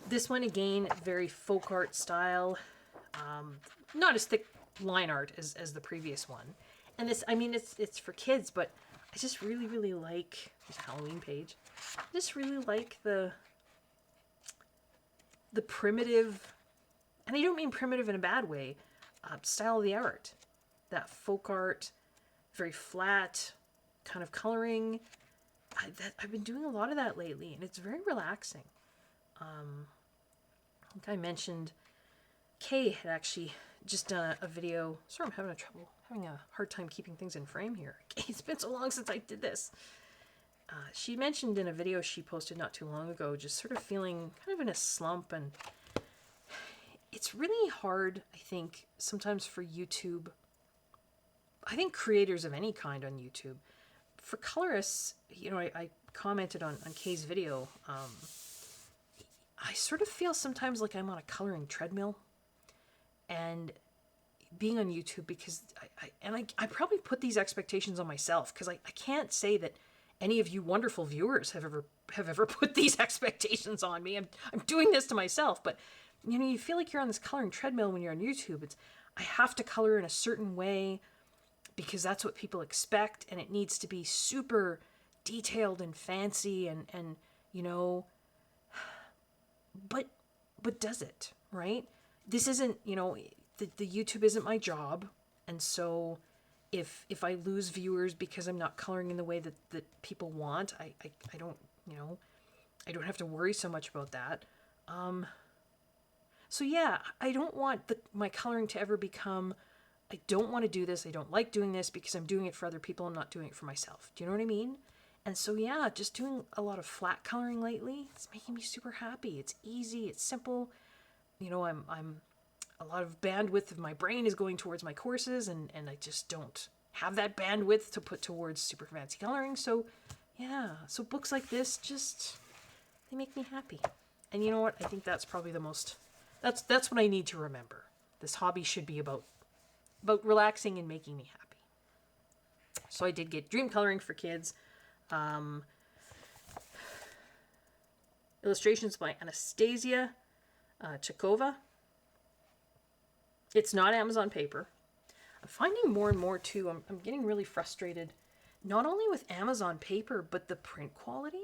this one, again, very folk art style. Not as thick line art as the previous one. And this, I mean, it's for kids, but I just really, really like... There's a Halloween page. I just really like the the primitive, and I don't mean primitive in a bad way, style of the art. That folk art, very flat kind of coloring. I've been doing a lot of that lately, and it's very relaxing. I think I mentioned Kay had actually just done a video. Sorry, I'm having a hard time keeping things in frame here. It's been so long since I did this. She mentioned in a video she posted not too long ago, just sort of feeling kind of in a slump, and it's really hard, I think, sometimes for YouTube. I think creators of any kind on YouTube, for colorists, I commented on Kay's video. I sort of feel sometimes like I'm on a coloring treadmill, and being on YouTube, because I probably put these expectations on myself, because I can't say that any of you wonderful viewers have ever put these expectations on me. I'm doing this to myself, but you feel like you're on this coloring treadmill when you're on YouTube. I have to color in a certain way because that's what people expect, and it needs to be super detailed and fancy and but does it, right? This isn't, the YouTube isn't my job, and so if I lose viewers because I'm not coloring in the way that people want, I don't, I don't have to worry so much about that. So yeah, I don't want my coloring to ever become, I don't want to do this, I don't like doing this because I'm doing it for other people, I'm not doing it for myself. Do you know what I mean? And so yeah, just doing a lot of flat coloring lately, it's making me super happy. It's easy, it's simple. I'm a lot of bandwidth of my brain is going towards my courses, and I just don't have that bandwidth to put towards super fancy coloring. So yeah, so books like this they make me happy. And you know what? I think that's probably the most, that's what I need to remember. This hobby should be about relaxing and making me happy. So I did get Dream Coloring for Kids. Illustrations by Anastasia Chakova. It's not Amazon paper. I'm finding more and more too, I'm getting really frustrated, not only with Amazon paper, but the print quality.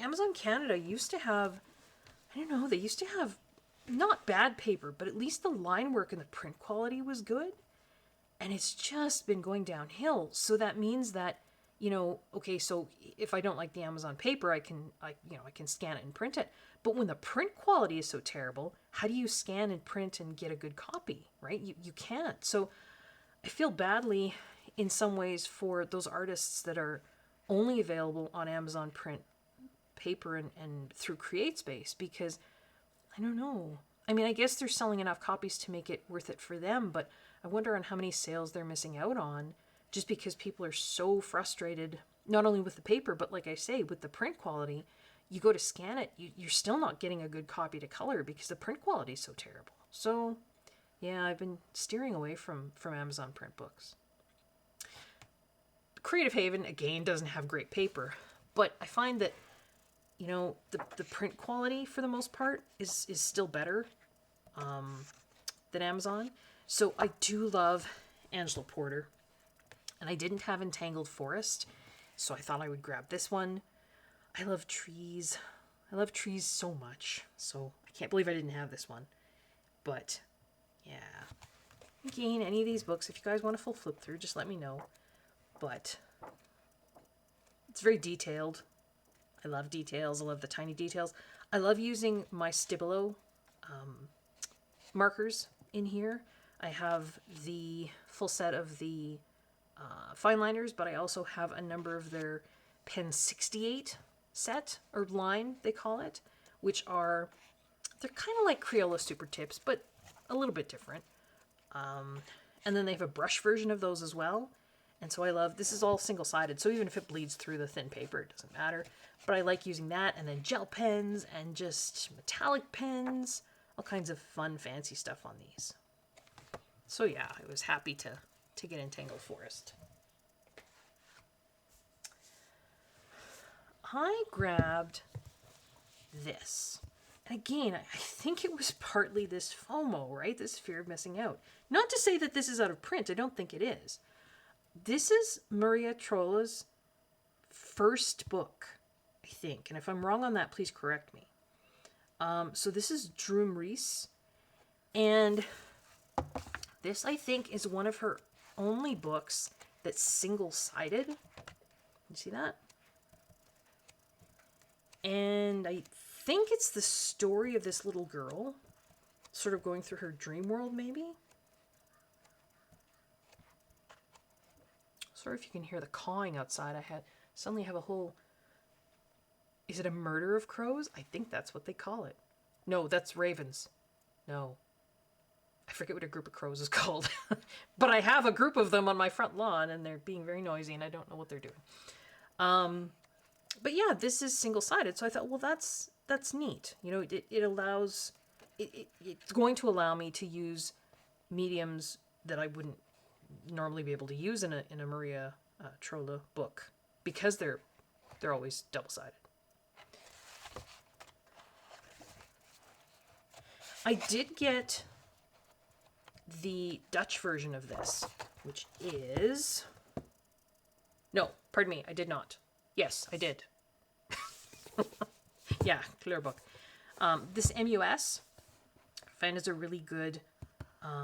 Amazon Canada used to have, I don't know, they used to have not bad paper, but at least the line work and the print quality was good. And it's just been going downhill. So that means that, okay, so if I don't like the Amazon paper, I can scan it and print it. But when the print quality is so terrible, how do you scan and print and get a good copy, right? You can't. So I feel badly in some ways for those artists that are only available on Amazon print paper and through CreateSpace, because I don't know. I mean, I guess they're selling enough copies to make it worth it for them, but I wonder on how many sales they're missing out on just because people are so frustrated, not only with the paper, but like I say, with the print quality. You go to scan it, you're still not getting a good copy to color because the print quality is so terrible. So yeah, I've been steering away from Amazon print books. Creative Haven, again, doesn't have great paper, but I find that, the print quality for the most part is still better than Amazon. So I do love Angela Porter, and I didn't have Entangled Forest, so I thought I would grab this one. I love trees. I love trees so much, so I can't believe I didn't have this one. But yeah, again, any of these books, if you guys want a full flip through, just let me know. But it's very detailed. I love details. I love the tiny details. I love using my Stabilo markers in here. I have the full set of the fine liners, but I also have a number of their Pen 68 set, or line they call it, which are, they're kind of like Crayola Super Tips, but a little bit different. And then they have a brush version of those as well. And so I love, this is all single-sided, so even if it bleeds through the thin paper, it doesn't matter. But I like using that, and then gel pens, and just metallic pens, all kinds of fun, fancy stuff on these. So yeah, I was happy to get Entangled Forest. I grabbed this. And again, I think it was partly this FOMO, right? This fear of missing out. Not to say that this is out of print. I don't think it is. This is Maria Trolla's first book, I think. And if I'm wrong on that, please correct me. So this is Droom Reese, and this, I think, is one of her only books that's single-sided. You see that? And I think it's the story of this little girl sort of going through her dream world, maybe? Sorry if you can hear the cawing outside. Suddenly have a whole... Is it a murder of crows? I think that's what they call it. No, that's ravens. No. I forget what a group of crows is called. But I have a group of them on my front lawn, and they're being very noisy, and I don't know what they're doing. But yeah, this is single-sided, so I thought, well, that's neat. You know, it allows... It's going to allow me to use mediums that I wouldn't normally be able to use in a Maria Trolle book, because they're always double-sided. I did get the Dutch version of this, which is... No, pardon me, I did not. Yes, I did. Yeah, clear book. This MUS, I find, is a really good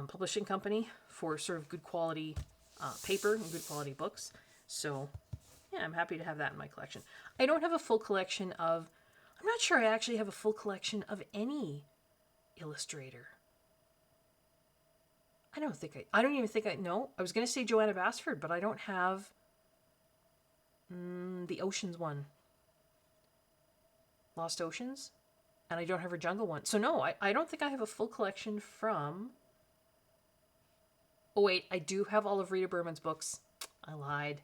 publishing company for sort of good quality paper and good quality books. So, yeah, I'm happy to have that in my collection. I don't have a full collection of... I'm not sure I actually have a full collection of any illustrator. I don't even think I... No, I was going to say Joanna Basford, but I don't have the Oceans one. Lost Oceans. And I don't have her Jungle one. So no, I don't think I have a full collection from... Oh wait, I do have all of Rita Berman's books. I lied.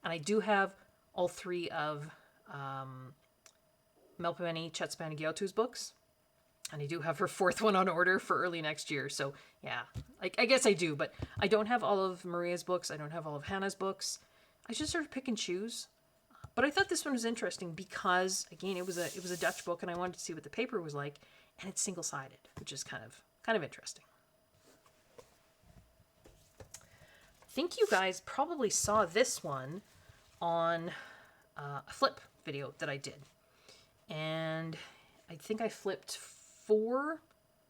And I do have all three of Melpomene Chetspanigiotou's books. And I do have her fourth one on order for early next year. So yeah, I guess I do. But I don't have all of Maria's books. I don't have all of Hannah's books. I just sort of pick and choose. But I thought this one was interesting because, again, it was a Dutch book, and I wanted to see what the paper was like, and it's single-sided, which is kind of interesting. I think you guys probably saw this one on a flip video that I did, and I think I flipped 4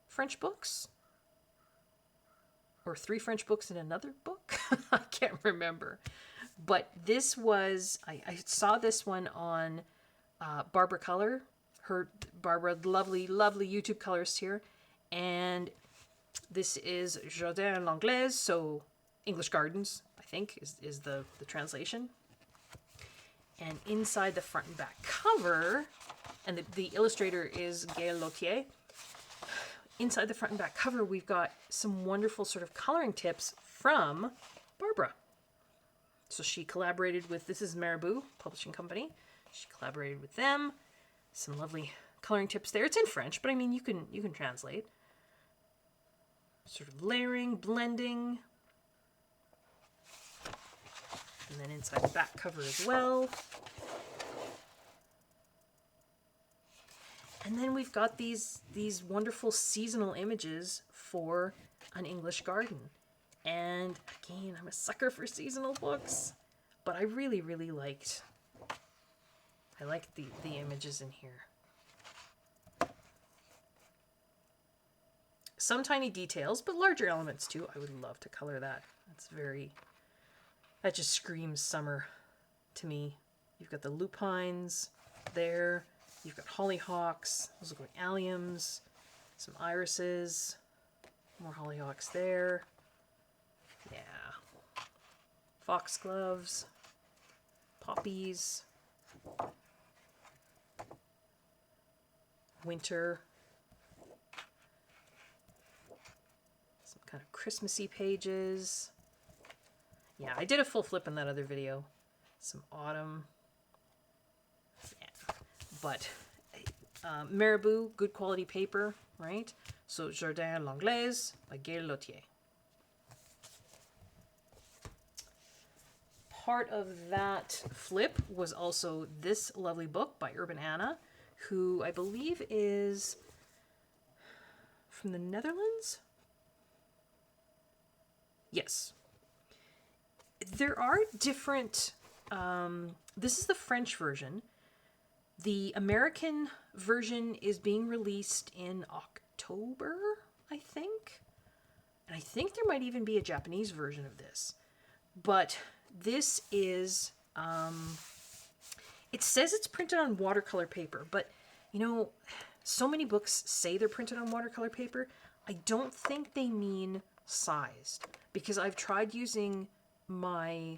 French books, or 3 French books in another book. I can't remember. But this was, I saw this one on Barbara Color, Barbara, lovely, lovely YouTube colorist here. And this is Jardin l'Anglaise, so English Gardens, I think, is the translation. And inside the front and back cover, and the illustrator is Gaël Lautier. Inside the front and back cover, we've got some wonderful sort of coloring tips from Barbara. So she collaborated with, this is Marabou Publishing Company. She collaborated with them. Some lovely coloring tips there. It's in French, but I mean, you can translate. Sort of layering, blending. And then inside the back cover as well. And then we've got these wonderful seasonal images for an English garden. And again, I'm a sucker for seasonal books, but I really, really liked the images in here. Some tiny details, but larger elements too. I would love to color that. That just screams summer to me. You've got the lupines there. You've got hollyhocks. Those look like alliums. Some irises. More hollyhocks there. Yeah. Foxgloves. Poppies. Winter. Some kind of Christmassy pages. Yeah, I did a full flip in that other video. Some autumn. Yeah. But Marabou, good quality paper, right? So Jardin l'Anglaise by Gaël Lautier. Part of that flip was also this lovely book by Urban Anna, who I believe is from the Netherlands? Yes. There are different... this is the French version. The American version is being released in October, I think. And I think there might even be a Japanese version of this. But this is, it says it's printed on watercolor paper, but you know, so many books say they're printed on watercolor paper. I don't think they mean sized, because I've tried using my,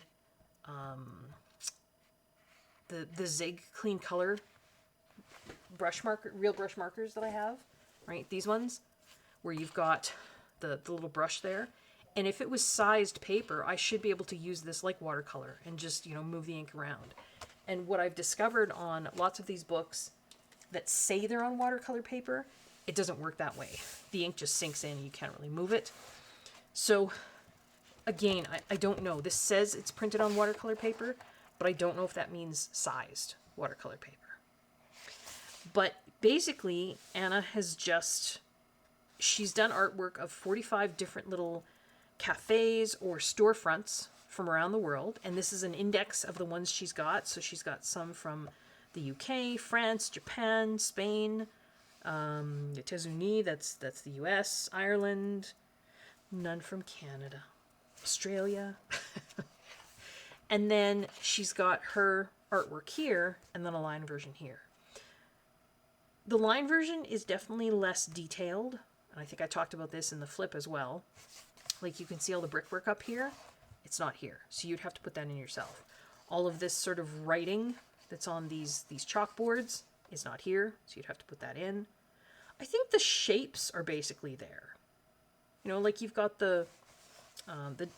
the Zig Clean Color brush marker, real brush markers that I have, right? These ones, where you've got the little brush there. And if it was sized paper, I should be able to use this like watercolor and just, you know, move the ink around. And what I've discovered on lots of these books that say they're on watercolor paper, it doesn't work that way. The ink just sinks in and you can't really move it. So again, I don't know. This says it's printed on watercolor paper, but I don't know if that means sized watercolor paper. But basically, Anna has just, she's done artwork of 45 different little cafes or storefronts from around the world. And this is an index of the ones she's got. So she's got some from the UK, France, Japan, Spain, the États-Unis, that's the US, Ireland, none from Canada, Australia. And then she's got her artwork here and then a line version here. The line version is definitely less detailed. And I think I talked about this in the flip as well. Like you can see all the brickwork up here. It's not here. So you'd have to put that in yourself. All of this sort of writing that's on these chalkboards is not here. So you'd have to put that in. I think the shapes are basically there. You know, like you've got the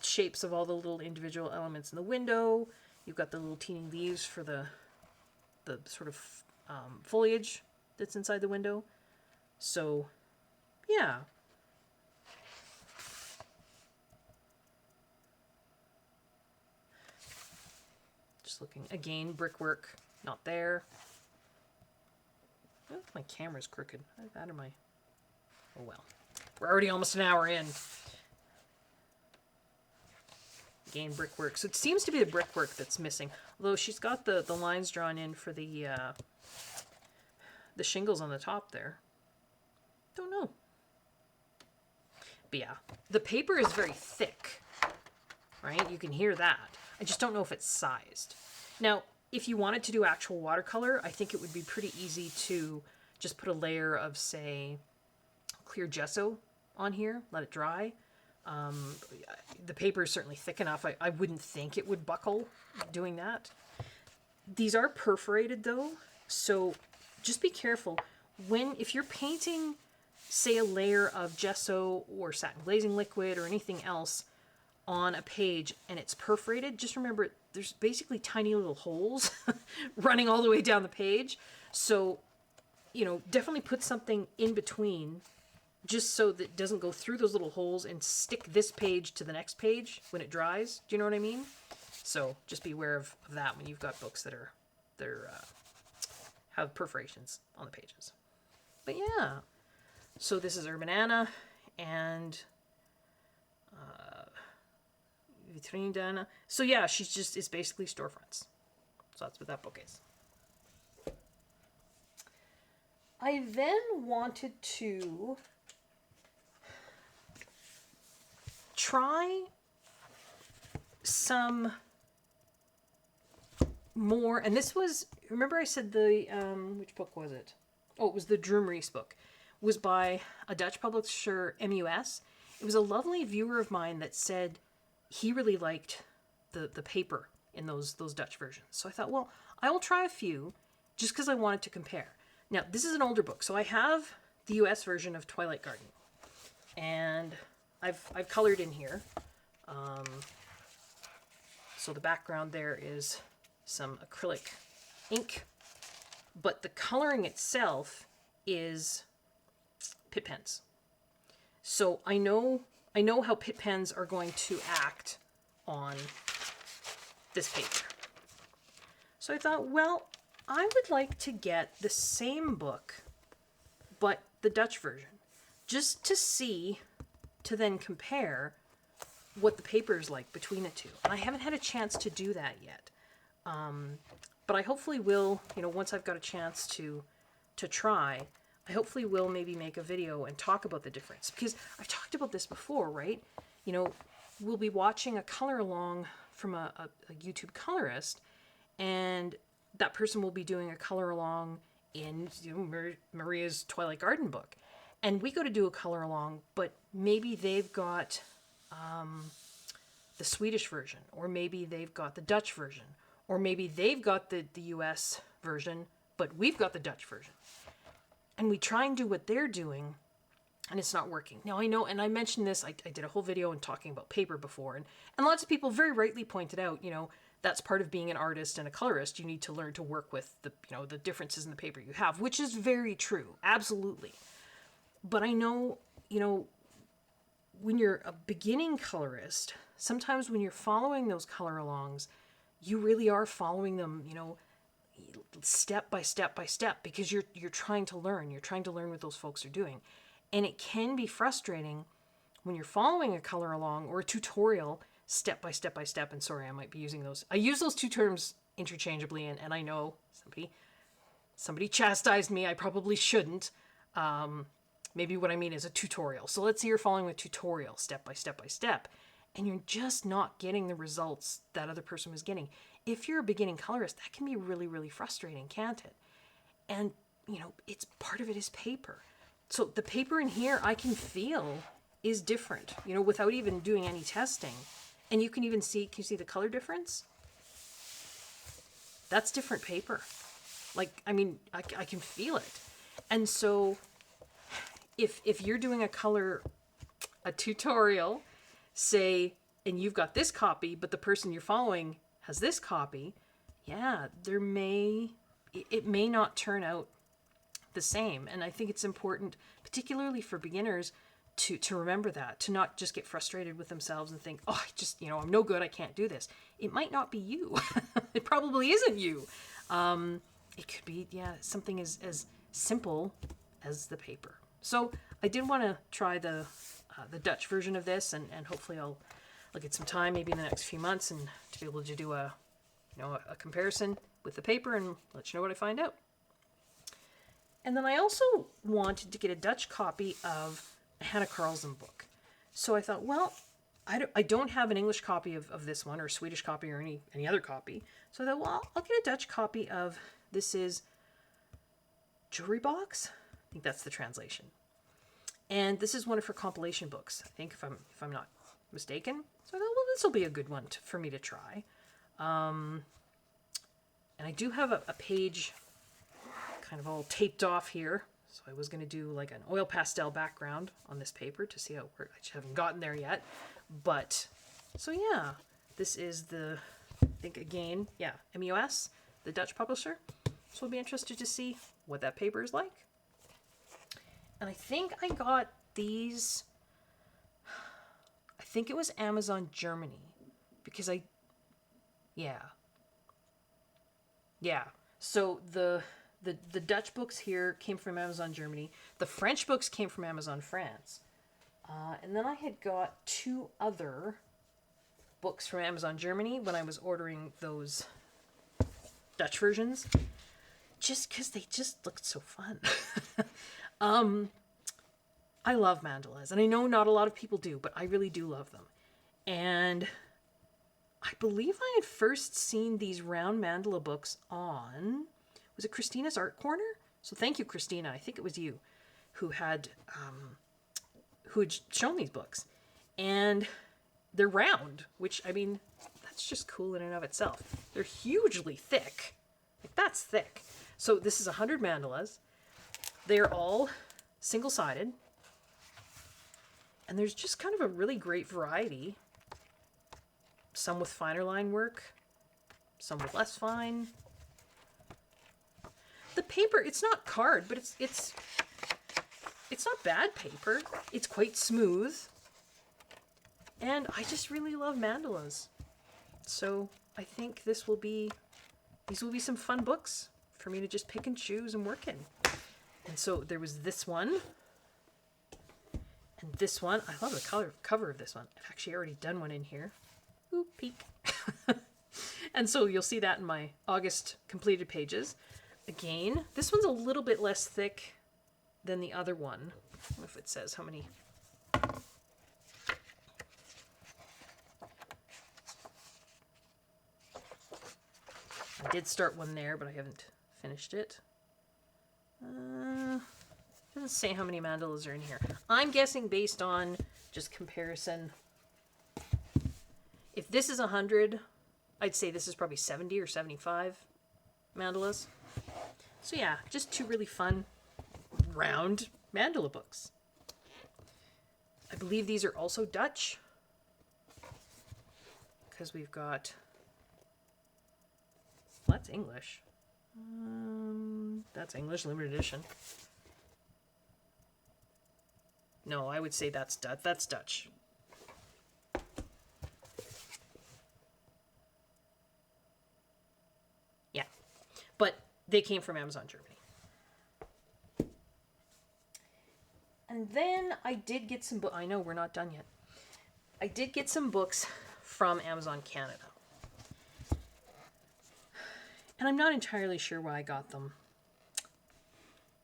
shapes of all the little individual elements in the window. You've got the little teeny leaves for the sort of foliage that's inside the window. So, yeah. Just looking. Again, brickwork, not there. Oh, my camera's crooked. That or my... Oh, well. We're already almost an hour in. Again, brickwork. So it seems to be the brickwork that's missing. Although she's got the lines drawn in for the shingles on the top there. Don't know. But yeah, the paper is very thick, right? You can hear that. I just don't know if it's sized. Now, if you wanted to do actual watercolor, I think it would be pretty easy to just put a layer of, say, clear gesso on here, let it dry. The paper is certainly thick enough. I wouldn't think it would buckle doing that. These are perforated though, so just be careful. If you're painting, say, a layer of gesso or satin glazing liquid or anything else on a page and it's perforated, just remember there's basically tiny little holes running all the way down the page. So, you know, definitely put something in between just so that it doesn't go through those little holes and stick this page to the next page when it dries. Do you know what I mean? So just be aware of that when you've got books that have perforations on the pages. But yeah, so this is Urban Anna and Vitrine d'Anna. So yeah, it's basically storefronts. So that's what that book is. I then wanted to try some more, and this was, remember I said which book was it? Oh, it was the Droomeries book. It was by a Dutch publisher, MUS. It was a lovely viewer of mine that said he really liked the paper in those Dutch versions. So I thought, well, I will try a few just because I wanted to compare. Now, this is an older book, so I have the US version of Twilight Garden, and I've colored in here. So the background there is some acrylic ink, but the coloring itself is Pitt pens. So I know how Pitt pens are going to act on this paper. So I thought, well, I would like to get the same book, but the Dutch version, just to then compare what the paper is like between the two. And I haven't had a chance to do that yet. But I hopefully will, once I've got a chance to try, I hopefully will maybe make a video and talk about the difference. Because I've talked about this before, right? We'll be watching a color along from a YouTube colorist, and that person will be doing a color along in Maria's Twilight Garden book. And we go to do a color along, but maybe they've got the Swedish version, or maybe they've got the Dutch version, or maybe they've got the US version, but we've got the Dutch version. And we try and do what they're doing, and it's not working. Now, I know, and I mentioned this, I did a whole video on talking about paper before, and lots of people very rightly pointed out, that's part of being an artist and a colorist. You need to learn to work with the differences in the paper you have, which is very true, absolutely. But I know, when you're a beginning colorist, sometimes when you're following those color alongs, you really are following them, step by step by step, because you're trying to learn. You're trying to learn what those folks are doing. And it can be frustrating when you're following a color along or a tutorial step by step by step. And sorry, I might be using those. I use those two terms interchangeably, and I know somebody chastised me. I probably shouldn't. Maybe what I mean is a tutorial. So let's say you're following a tutorial step by step by step, and you're just not getting the results that other person was getting. If you're a beginning colorist, that can be really, really frustrating, can't it? And, it's part of it is paper. So the paper in here I can feel is different, without even doing any testing. And you can even see, can you see the color difference? That's different paper. I can feel it. And so if you're doing a tutorial, say, and you've got this copy, but the person you're following has this copy, yeah, it may not turn out the same. And I think it's important, particularly for beginners, to remember that, to not just get frustrated with themselves and think, oh, I'm no good, I can't do this. It might not be you. It probably isn't you. It could be, something as simple as the paper. So I did want to try the Dutch version of this, and hopefully I'll get some time, maybe in the next few months, and to be able to do a comparison with the paper and let you know what I find out. And then I also wanted to get a Dutch copy of a Hannah Carlsen book. So I thought, well, I don't have an English copy of this one, or a Swedish copy, or any other copy. So I thought, well, I'll get a Dutch copy of, this is Jewelry Box? I think that's the translation. And this is one of her compilation books, I think, if I'm not mistaken. So I thought, well, this will be a good one for me to try. And I do have a page kind of all taped off here. So I was going to do like an oil pastel background on this paper to see how it works. I just haven't gotten there yet. But, so yeah, this is I think again, MUS, the Dutch publisher. So we'll be interested to see what that paper is like. And I think I got these, I think it was Amazon Germany, because so the Dutch books here came from Amazon Germany. The French books came from Amazon France. And then I had got 2 other books from Amazon Germany when I was ordering those Dutch versions, just because they just looked so fun. I love mandalas, and I know not a lot of people do, but I really do love them. And I believe I had first seen these round mandala books on, was it Christina's Art Corner? So thank you, Christina. I think it was you who had shown these books. And they're round, which, that's just cool in and of itself. They're hugely thick. That's thick. So this is 100 mandalas. They're all single-sided. And there's just kind of a really great variety. Some with finer line work, some with less fine. The paper, it's not card, but it's not bad paper. It's quite smooth. And I just really love mandalas. So I think these will be some fun books for me to just pick and choose and work in. And so there was this one. And this one, I love the cover of this one. I've actually already done one in here. Ooh, peek. And so you'll see that in my August completed pages. Again, this one's a little bit less thick than the other one. I don't know if it says how many. I did start one there, but I haven't finished it. Doesn't say how many mandalas are in here. I'm guessing based on just comparison. If this is 100, I'd say this is probably 70 or 75 mandalas. So yeah, just two really fun, round mandala books. I believe these are also Dutch, because we've got, well, that's English. That's English limited edition. No, I would say that's Dutch. That's Dutch. Yeah, but they came from Amazon Germany. And then I did get some books. I know we're not done yet. I did get some books from Amazon Canada. And I'm not entirely sure why I got them.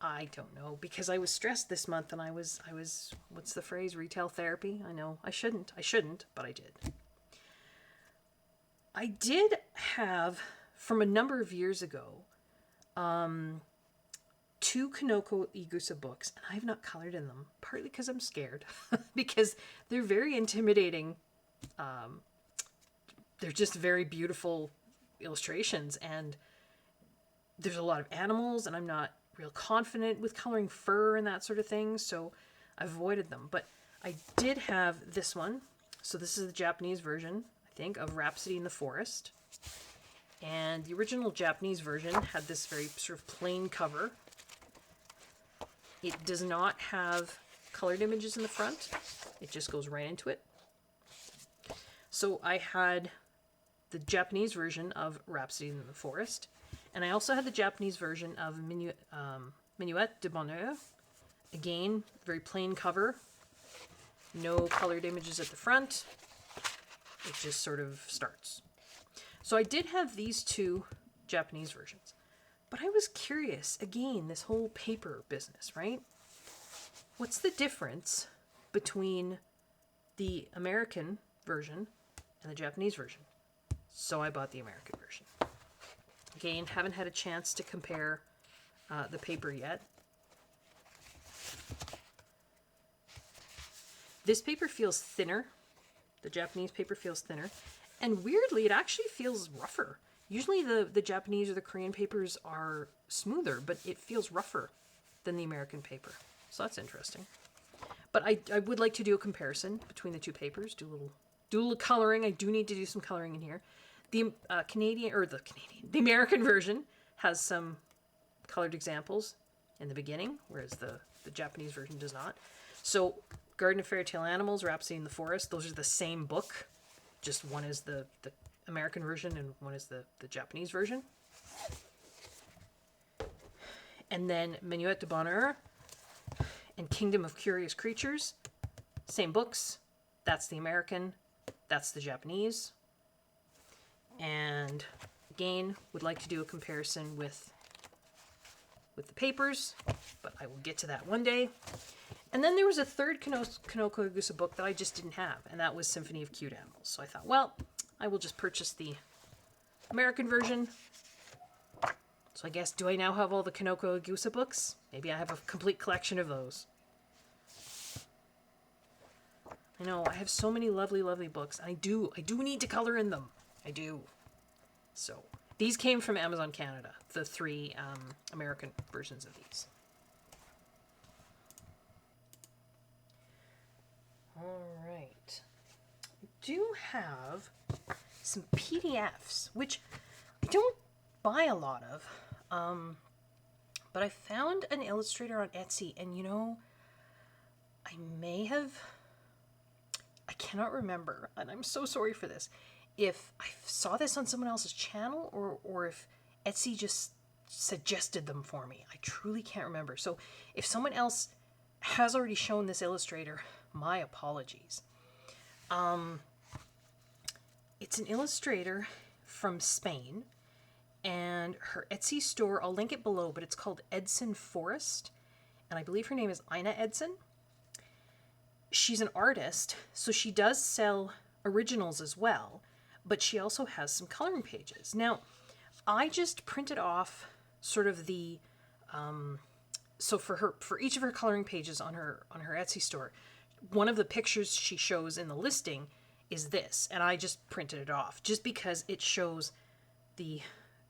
I don't know, because I was stressed this month and I was what's the phrase, retail therapy? I know I shouldn't, but I did. I did have, from a number of years ago, 2 Kanoko Igusa books, and I have not colored in them, partly because I'm scared, because they're very intimidating. They're just very beautiful illustrations, and there's a lot of animals, and I'm not real confident with coloring fur and that sort of thing, so I avoided them. But I did have this one. So this is the Japanese version, I think, of Rhapsody in the Forest. And the original Japanese version had this very sort of plain cover. It does not have colored images in the front. It just goes right into it. So I had the Japanese version of Rhapsody in the Forest. And I also had the Japanese version of Minuet de Bonheur. Again, very plain cover. No colored images at the front. It just sort of starts. So I did have these 2 Japanese versions. But I was curious, again, this whole paper business, right? What's the difference between the American version and the Japanese version? So I bought the American version. Again, haven't had a chance to compare the paper yet. This paper feels thinner. The Japanese paper feels thinner. And weirdly, it actually feels rougher. Usually the Japanese or the Korean papers are smoother, but it feels rougher than the American paper. So that's interesting. But I would like to do a comparison between the 2 papers, do a little coloring. I do need to do some coloring in here. The the American version has some colored examples in the beginning, whereas the Japanese version does not. So Garden of Fairy Tale Animals, Rhapsody in the Forest, those are the same book. Just one is the American version and one is the Japanese version. And then Minuet de Bonheur and Kingdom of Curious Creatures, same books. That's the American, that's the Japanese. And again, would like to do a comparison with the papers, but I will get to that one day. And then there was a third Kanoko Igusa book that I just didn't have, and that was Symphony of Cute Animals. So I thought, well, I will just purchase the American version. So I guess, do I now have all the Kanoko Igusa books? Maybe I have a complete collection of those. I know, I have so many lovely, lovely books. I do need to color in them. I do. So these came from Amazon Canada, the 3 American versions of these. All right. I do have some PDFs, which I don't buy a lot of, but I found an illustrator on Etsy, and you know, I cannot remember, and I'm so sorry for this, if I saw this on someone else's channel or if Etsy just suggested them for me. I truly can't remember. So if someone else has already shown this illustrator, my apologies. It's an illustrator from Spain, and her Etsy store, I'll link it below, but it's called Edson Forest, and I believe her name is Ina Edson. She's an artist, so she does sell originals as well, but she also has some coloring pages. Now, I just printed off sort of the so for each of her coloring pages on her Etsy store, one of the pictures she shows in the listing is this, and I just printed it off just because it shows the,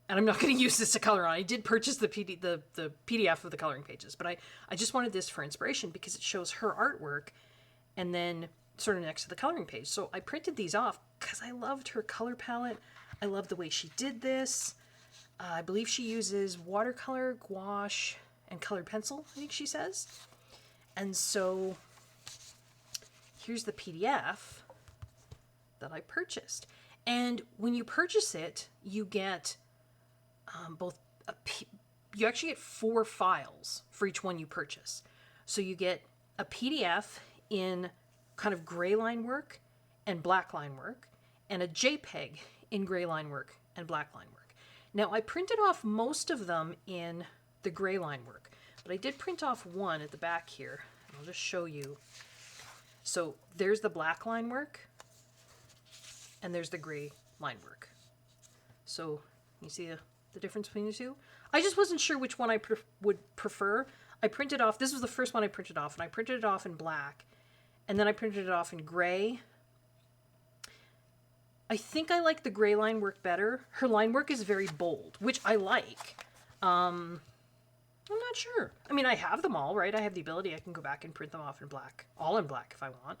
and I'm not going to use this to color on. I did purchase the PDF of the coloring pages, but I just wanted this for inspiration because it shows her artwork and then sort of next to the coloring page. So I printed these off because I loved her color palette. I love the way she did this. I believe she uses watercolor, gouache, and colored pencil, I think she says. And so here's the PDF that I purchased. And when you purchase it, you get you actually get 4 files for each one you purchase. So you get a PDF in kind of gray line work and black line work, and a JPEG in gray line work and black line work. Now, I printed off most of them in the gray line work, but I did print off one at the back here. I'll just show you. So there's the black line work, and there's the gray line work. So you see the difference between the two? I just wasn't sure which one I would prefer. I printed off, this was the first one I printed off, and I printed it off in black, and then I printed it off in gray. I think I like the gray line work better. Her line work is very bold, which I like. I'm not sure. I mean, I have them all, right? I have the ability. I can go back and print them off in black, all in black if I want.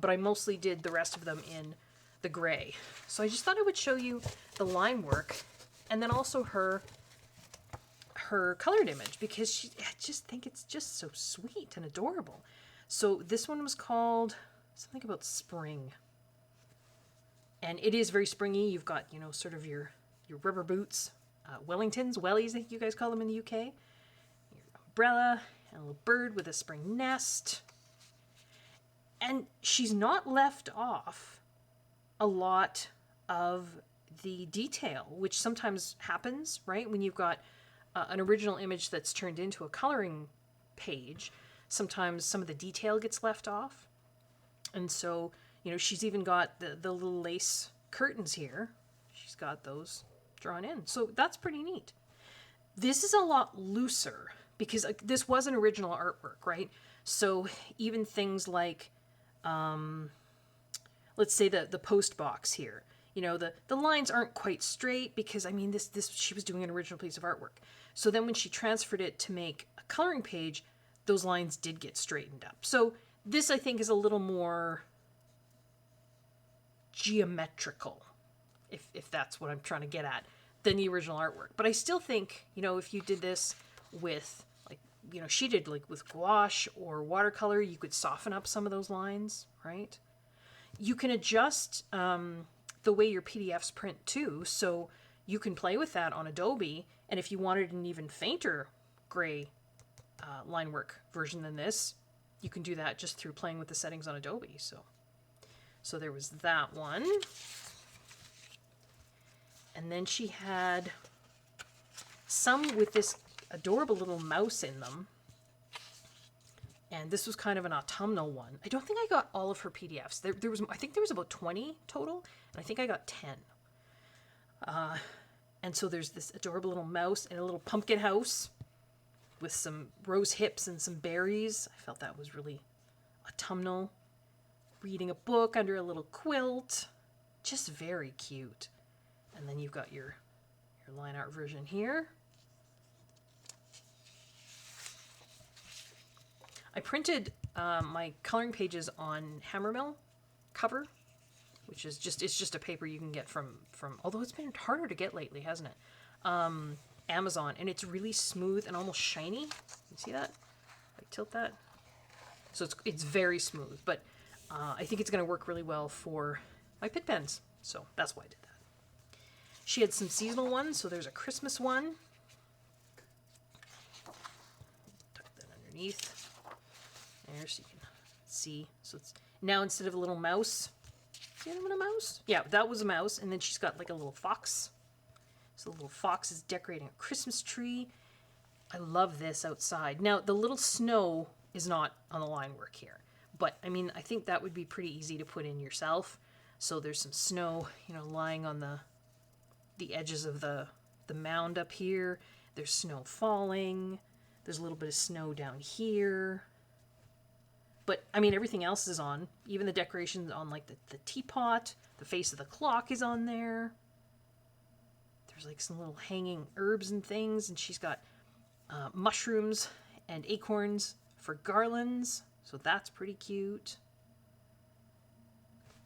But I mostly did the rest of them in the gray. So I just thought I would show you the line work and then also her colored image, because I just think it's just so sweet and adorable. So this one was called something about spring. And it is very springy. You've got, you know, sort of your rubber boots, Wellingtons, wellies, I think you guys call them in the UK. Your umbrella, and a little bird with a spring nest. And she's not left off a lot of the detail, which sometimes happens, right? When you've got an original image that's turned into a coloring page, sometimes some of the detail gets left off. And so, you know, she's even got the little lace curtains here. She's got those drawn in. So that's pretty neat. This is a lot looser because this was an original artwork, right? So even things like, let's say the post box here, you know, the lines aren't quite straight because, I mean, this she was doing an original piece of artwork. So then when she transferred it to make a coloring page, those lines did get straightened up. So this, I think, is a little more geometrical, if that's what I'm trying to get at, than the original artwork. But I still think, you know, if you did this with, like, you know, she did like with gouache or watercolor, you could soften up some of those lines, right? You can adjust the way your PDFs print too, so you can play with that on Adobe, and if you wanted an even fainter gray line work version than this, you can do that just through playing with the settings on Adobe. So there was that one. And then she had some with this adorable little mouse in them. And this was kind of an autumnal one. I don't think I got all of her PDFs. I think there was about 20 total, and I think I got 10. And so there's this adorable little mouse and a little pumpkin house with some rose hips and some berries. I felt that was really autumnal. Reading a book under a little quilt. Just very cute. And then you've got your line art version here. I printed my coloring pages on Hammermill cover, which is just a paper you can get from although it's been harder to get lately, hasn't it? Amazon, and it's really smooth and almost shiny. You see that? I tilt that. So it's very smooth, but I think it's going to work really well for my Pitt pens. So that's why I did that. She had some seasonal ones, so there's a Christmas one. Tuck that underneath. There, so you can see. So it's now, instead of a little mouse, Is the other one a mouse? Yeah, that was a mouse. And then she's got like a little fox. So the little fox is decorating a Christmas tree. I love this outside. Now, the little snow is not on the line work here. But, I mean, I think that would be pretty easy to put in yourself. So there's some snow, you know, lying on the edges of the mound up here. There's snow falling. There's a little bit of snow down here. But, I mean, everything else is on. Even the decorations on, like, the teapot. The face of the clock is on there. There's, like, some little hanging herbs and things. And she's got mushrooms and acorns for garlands. So that's pretty cute.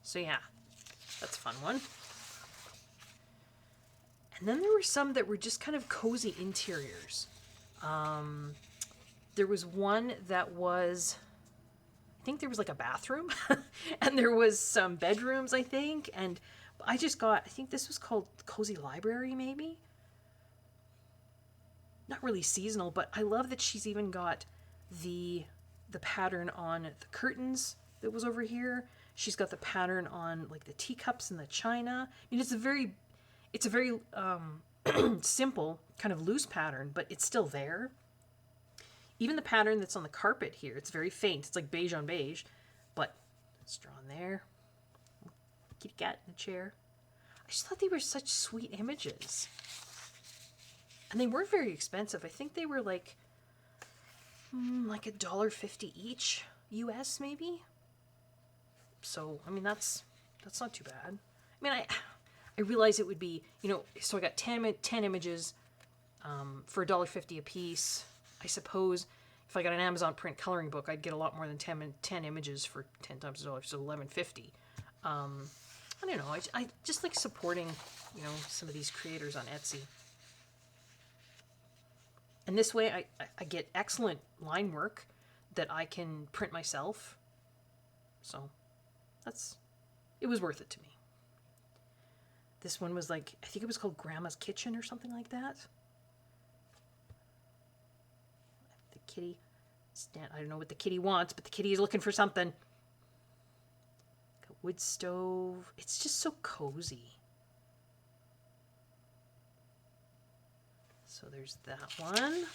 So, yeah. That's a fun one. And then there were some that were just kind of cozy interiors. There was one that was, I think there was like a bathroom and there was some bedrooms, I think. And I just got, I think this was called Cozy Library, maybe? Not really seasonal, but I love that she's even got the pattern on the curtains that was over here. She's got the pattern on like the teacups and the china. I mean, it's a very simple, kind of loose pattern, but it's still there. Even the pattern that's on the carpet here, it's very faint. It's like beige on beige, but it's drawn there. Kitty cat in a chair. I just thought they were such sweet images. And they weren't very expensive. I think they were like $1.50 each, US maybe. So, I mean, that's not too bad. I mean, I realize it would be, you know, so I got 10 images for $1.50 a piece. I suppose if I got an Amazon print coloring book, I'd get a lot more than 10 images for 10 times $1, so $11.50. I don't know. I just like supporting, you know, some of these creators on Etsy. And this way I get excellent line work that I can print myself. So it was worth it to me. This one was like, I think it was called Grandma's Kitchen or something like that. The kitty, I don't know what the kitty wants, but the kitty is looking for something. A wood stove. It's just so cozy. So there's that one.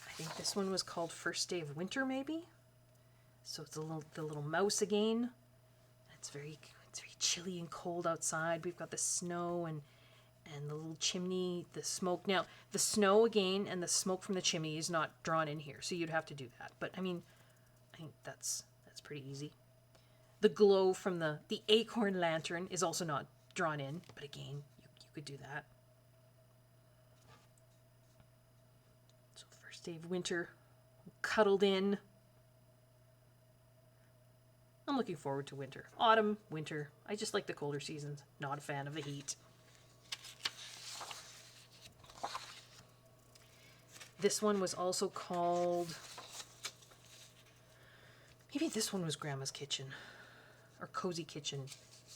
I think this one was called First Day of Winter, maybe. So it's the little mouse again. It's very chilly and cold outside. We've got the snow and the little chimney, the smoke. Now, the snow again and the smoke from the chimney is not drawn in here, so you'd have to do that. But I mean, I think that's pretty easy. The glow from the acorn lantern is also not drawn in, but again, you could do that. So First Day of Winter, cuddled in. I'm looking forward to winter. Autumn, winter. I just like the colder seasons. Not a fan of the heat. This one was also called... Maybe this one was Grandma's Kitchen. Or Cozy Kitchen.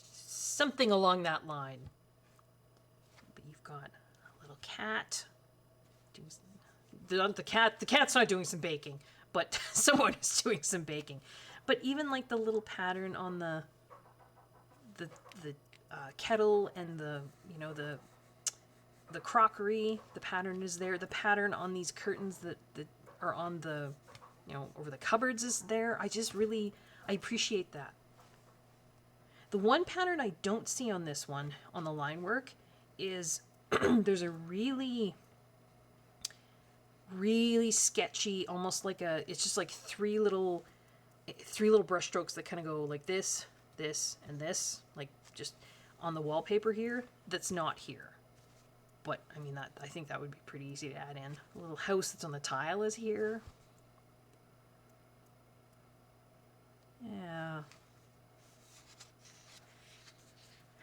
Something along that line. But you've got a little cat. The cat's not doing some baking. But someone is doing some baking. But even like the little pattern on the kettle and the crockery, the pattern is there. The pattern on these curtains that are on the, over the cupboards is there. I appreciate that. The one pattern I don't see on this one, on the line work, is there's a really, really sketchy, almost like it's just like three little brush strokes that kind of go like this, this, and this, like just on the wallpaper here. That's not here. But I mean, I think that would be pretty easy to add in. A little house that's on the tile is here. Yeah.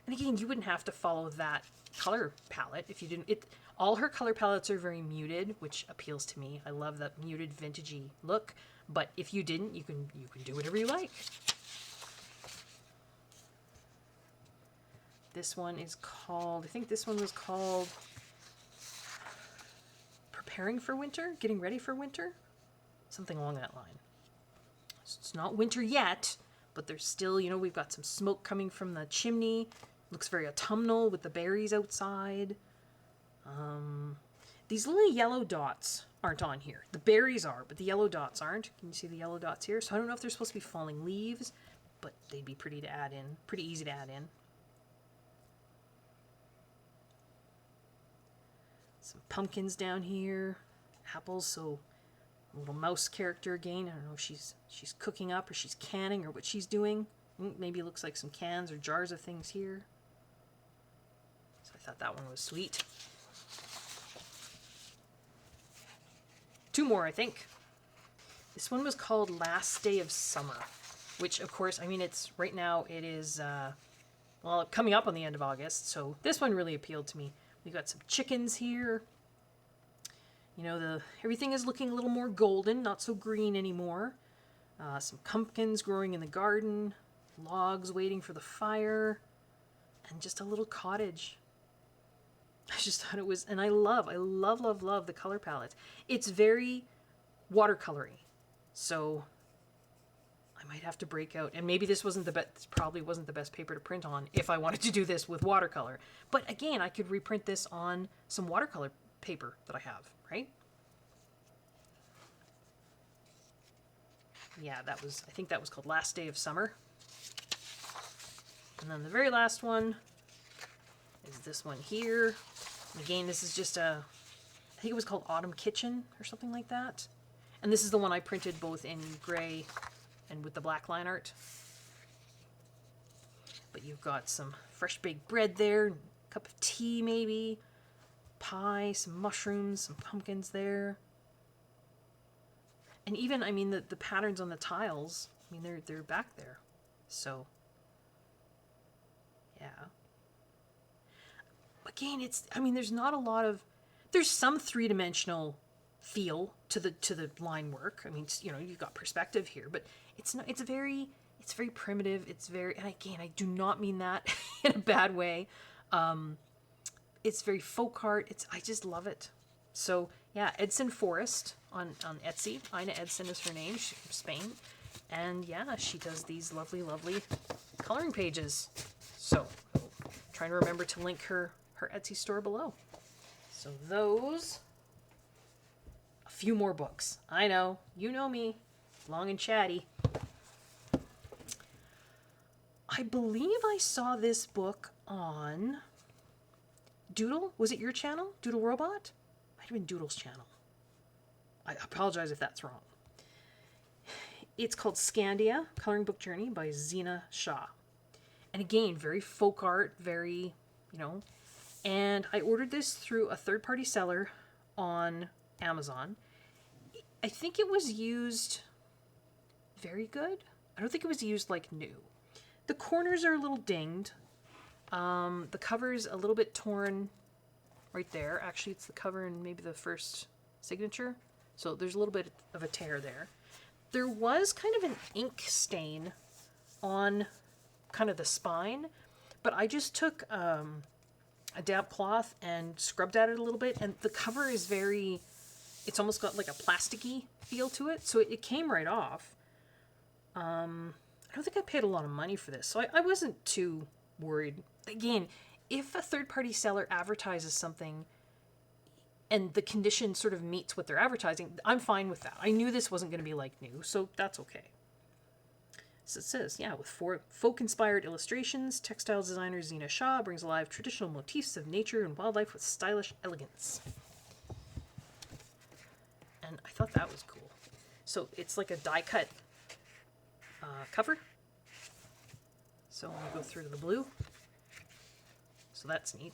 And again, you wouldn't have to follow that color palette if you didn't. All her color palettes are very muted, which appeals to me. I love that muted vintagey look. But if you didn't, you can do whatever you like. This one is called, I think this one was called Preparing for Winter, Getting Ready for Winter, something along that line. It's not winter yet, but there's still, you know, we've got some smoke coming from the chimney. Looks very autumnal with the berries outside. These little yellow dots aren't on here. The berries are, but the yellow dots aren't. Can you see the yellow dots here? So I don't know if they're supposed to be falling leaves, but they'd be pretty to add in. Pretty easy to add in. Some pumpkins down here. Apples, so a little mouse character again. I don't know if she's cooking up or she's canning or what she's doing. Maybe it looks like some cans or jars of things here. So I thought that one was sweet. 2 more, I think. This one was called Last Day of Summer, which, of course, I mean, it's right now, it is, well, coming up on the end of August, so this one really appealed to me. We got some chickens here. You know, everything is looking a little more golden, not so green anymore. Some pumpkins growing in the garden, logs waiting for the fire, and just a little cottage. I just thought it was, and I love the color palette. It's very watercolory, so I might have to break out, and maybe this probably wasn't the best paper to print on if I wanted to do this with watercolor. But again, I could reprint this on some watercolor paper that I have, right? Yeah, I think that was called Last Day of Summer. And then the very last one is this one here. And again, this is just I think it was called Autumn Kitchen or something like that. And this is the one I printed both in gray and with the black line art. But you've got some fresh baked bread there, a cup of tea maybe, pie, some mushrooms, some pumpkins there. And even, I mean, the patterns on the tiles, I mean, they're back there. So, yeah. Again, there's not a lot of, there's some 3-dimensional feel to the line work. I mean, you know, you've got perspective here, but it's very primitive. And again, I do not mean that in a bad way. It's very folk art. I just love it. So yeah, Edson Forrest on Etsy. Ina Edson is her name. She's from Spain. And yeah, she does these lovely, lovely coloring pages. So trying to remember to link her Etsy store below. So those, a few more books. I know, you know me, long and chatty. I believe I saw this book on Doodle. Was it your channel, Doodle Robot? Might have been Doodle's channel. I apologize if that's wrong. It's called Scandia, Coloring Book Journey by Zena Shah. And again, very folk art, very, you know. And I ordered this through a third-party seller on Amazon. I think it was used very good. I don't think it was used like new. The corners are a little dinged. The cover's a little bit torn right there. Actually, it's the cover and maybe the first signature. So there's a little bit of a tear there. There was kind of an ink stain on kind of the spine, but I just took a damp cloth and scrubbed at it a little bit, and the cover is very, it's almost got like a plasticky feel to it, so it came right off. I don't think I paid a lot of money for this, so I wasn't too worried. Again, if a third-party seller advertises something and the condition sort of meets what they're advertising, I'm fine with that. I knew this wasn't going to be like new, so that's okay. So it says, yeah, with 4 folk-inspired illustrations, textile designer Zena Shah brings alive traditional motifs of nature and wildlife with stylish elegance. And I thought that was cool. So it's like a die-cut cover. So I'm going to go through to the blue. So that's neat.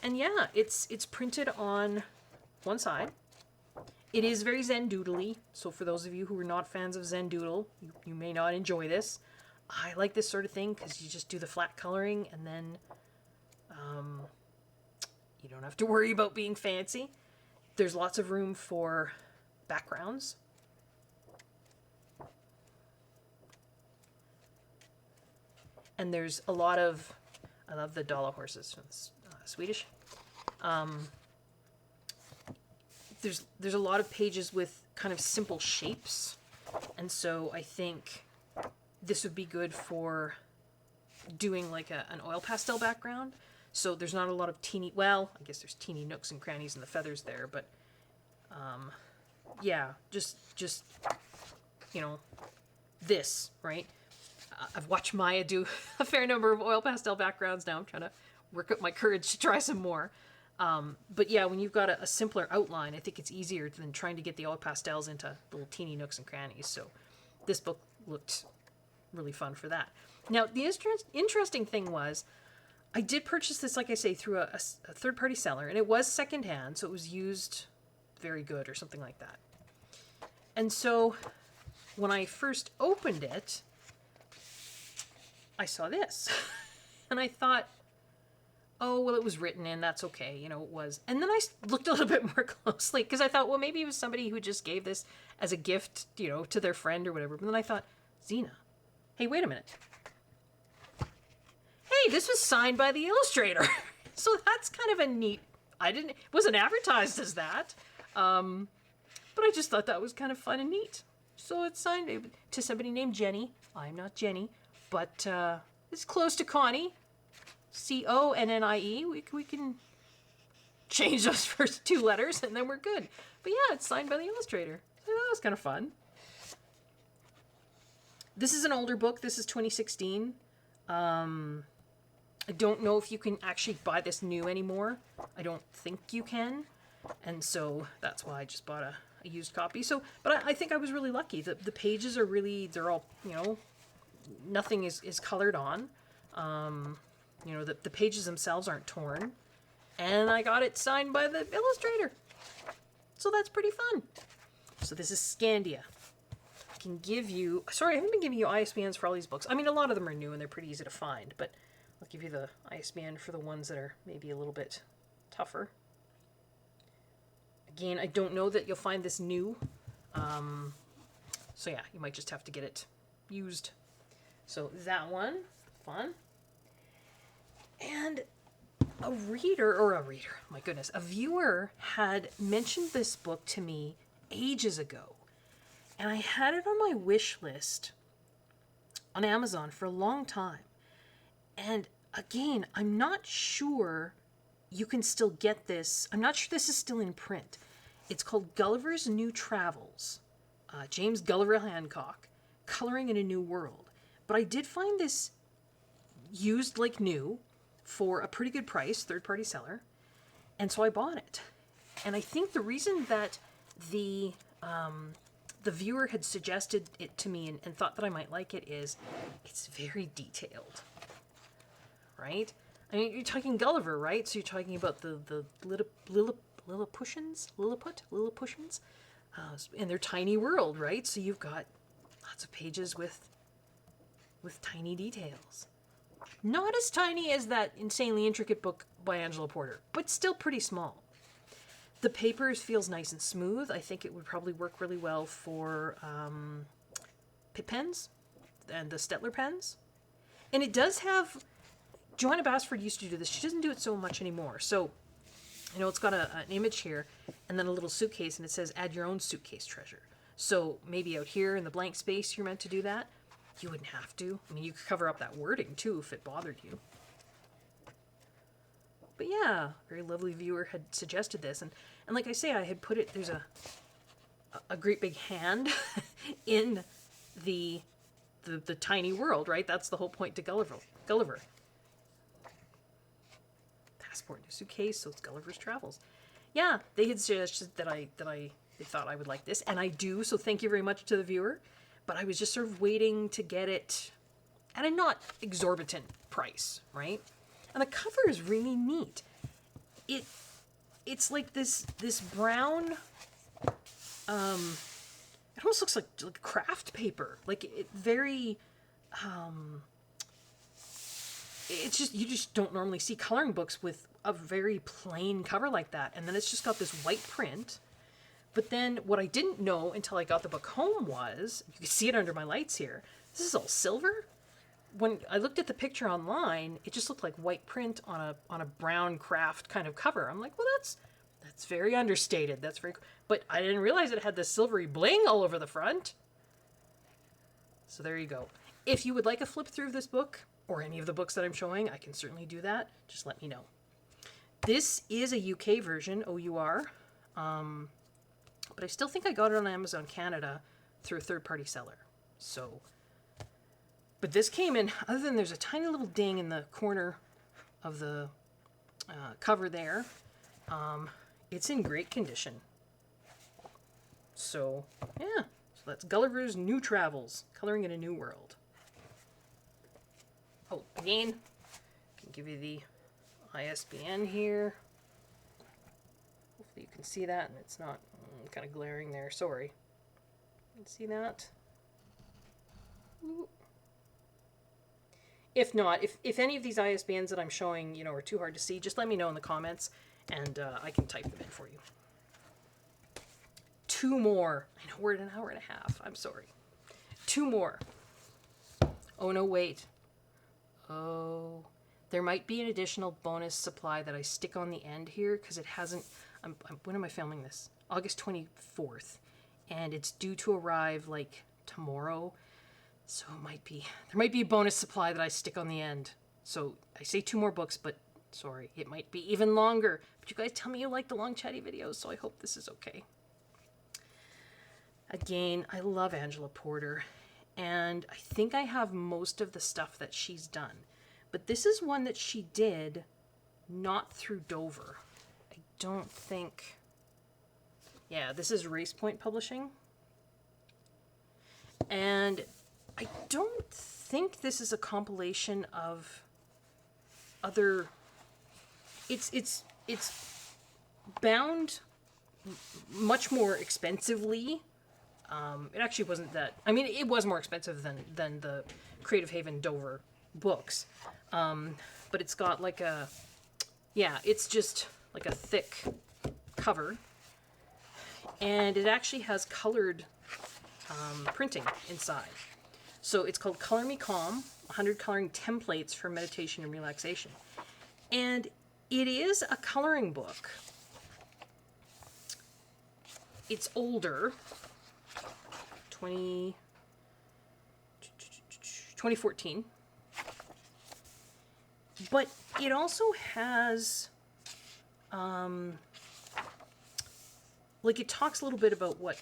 And yeah, it's printed on one side. It is very Zendoodly, so for those of you who are not fans of Zendoodle, you may not enjoy this. I like this sort of thing because you just do the flat coloring and then you don't have to worry about being fancy. There's lots of room for backgrounds. And there's a lot of, I love the dollar horses from Swedish. There's a lot of pages with kind of simple shapes. And so I think this would be good for doing like an oil pastel background. So there's not a lot of teeny, well, I guess there's teeny nooks and crannies in the feathers there, but yeah, just you know, this, right? I've watched Maya do a fair number of oil pastel backgrounds now. I'm trying to work up my courage to try some more. But yeah, when you've got a simpler outline, I think it's easier than trying to get the oil pastels into little teeny nooks and crannies. So this book looked really fun for that. Now, the interesting thing was, I did purchase this, like I say, through a third-party seller, and it was secondhand, so it was used very good or something like that. And so when I first opened it, I saw this. And I thought, oh, well, it was written in, that's okay, you know, it was. And then I looked a little bit more closely, because I thought, well, maybe it was somebody who just gave this as a gift, you know, to their friend or whatever. But then I thought, Zena, hey, wait a minute. Hey, this was signed by the illustrator. So that's kind of a neat, it wasn't advertised as that. But I just thought that was kind of fun and neat. So it's signed to somebody named Jenny. I'm not Jenny, but it's close to Connie. Connie. We can change those first two letters and then we're good. But yeah, it's signed by the illustrator. So that was kind of fun. This is an older book. This is 2016. I don't know if you can actually buy this new anymore. I don't think you can. And so that's why I just bought a used copy. So, but I think I was really lucky. The pages are really, they're all, you know, nothing is colored on. You know, the pages themselves aren't torn. And I got it signed by the illustrator. So that's pretty fun. So this is Scandia. I can give you, sorry, I haven't been giving you ISBNs for all these books. I mean, a lot of them are new and they're pretty easy to find, but I'll give you the ISBN for the ones that are maybe a little bit tougher. Again, I don't know that you'll find this new. So yeah, you might just have to get it used. So that one, fun. And a viewer had mentioned this book to me ages ago. And I had it on my wish list on Amazon for a long time. And again, I'm not sure you can still get this. I'm not sure this is still in print. It's called Gulliver's New Travels. James Gulliver Hancock, Coloring in a New World. But I did find this used like new for a pretty good price, third-party seller. And so I bought it. And I think the reason that the viewer had suggested it to me and thought that I might like it is it's very detailed, right? I mean, you're talking Gulliver, right? So you're talking about the Lilliputians in their tiny world, right? So you've got lots of pages with tiny details. Not as tiny as that insanely intricate book by Angela Porter, but still pretty small. The paper feels nice and smooth. I think it would probably work really well for Pitt pens and the Stettler pens. And it does have... Joanna Basford used to do this. She doesn't do it so much anymore. So, you know, it's got an image here and then a little suitcase, and it says, add your own suitcase treasure. So maybe out here in the blank space you're meant to do that. You wouldn't have to. I mean, you could cover up that wording, too, if it bothered you. But yeah, very lovely viewer had suggested this. And like I say, I had put it, there's a great big hand in the tiny world, right? That's the whole point to Gulliver. Passport, new suitcase, so it's Gulliver's Travels. Yeah, they had suggested that they thought I would like this, and I do, so thank you very much to the viewer. But I was just sort of waiting to get it at a not exorbitant price, right? And the cover is really neat. It's like this brown, it almost looks like craft paper. Like it very, it's just, you just don't normally see coloring books with a very plain cover like that. And then it's just got this white print. But then what I didn't know until I got the book home was, you can see it under my lights here, this is all silver. When I looked at the picture online, it just looked like white print on a brown craft kind of cover. I'm like, well, that's very understated. That's very, but I didn't realize it had this silvery bling all over the front. So there you go. If you would like a flip through of this book, or any of the books that I'm showing, I can certainly do that. Just let me know. This is a UK version, OUR, but I still think I got it on Amazon Canada through a third-party seller. So, but this came in, other than there's a tiny little ding in the corner of the cover there, it's in great condition. So, yeah. So that's Gulliver's New Travels, Coloring in a New World. Oh, again, I can give you the ISBN here. Hopefully you can see that and it's not kind of glaring there. Sorry. You can see that? Ooh. If not, if any of these ISBNs that I'm showing, you know, are too hard to see, just let me know in the comments and I can type them in for you. 2 more. I know we're at an hour and a half. I'm sorry. 2 more. Oh, no, wait. Oh, there might be an additional bonus supply that I stick on the end here because it hasn't. When am I filming this? August 24th, and it's due to arrive like tomorrow. So there might be a bonus supply that I stick on the end. So I say 2 more books, but sorry, it might be even longer. But you guys tell me you like the long chatty videos, so I hope this is okay. Again, I love Angela Porter, and I think I have most of the stuff that she's done. But this is one that she did not through Dover. I don't think... Yeah, this is Race Point Publishing. And I don't think this is a compilation of other... It's bound much more expensively. It actually wasn't that... I mean, it was more expensive than the Creative Haven Dover books. But it's got like a... Yeah, it's just like a thick cover. And it actually has colored printing inside. So it's called Color Me Calm, 100 Coloring Templates for Meditation and Relaxation. And it is a coloring book. It's older. 2014. But it also has, like it talks a little bit about what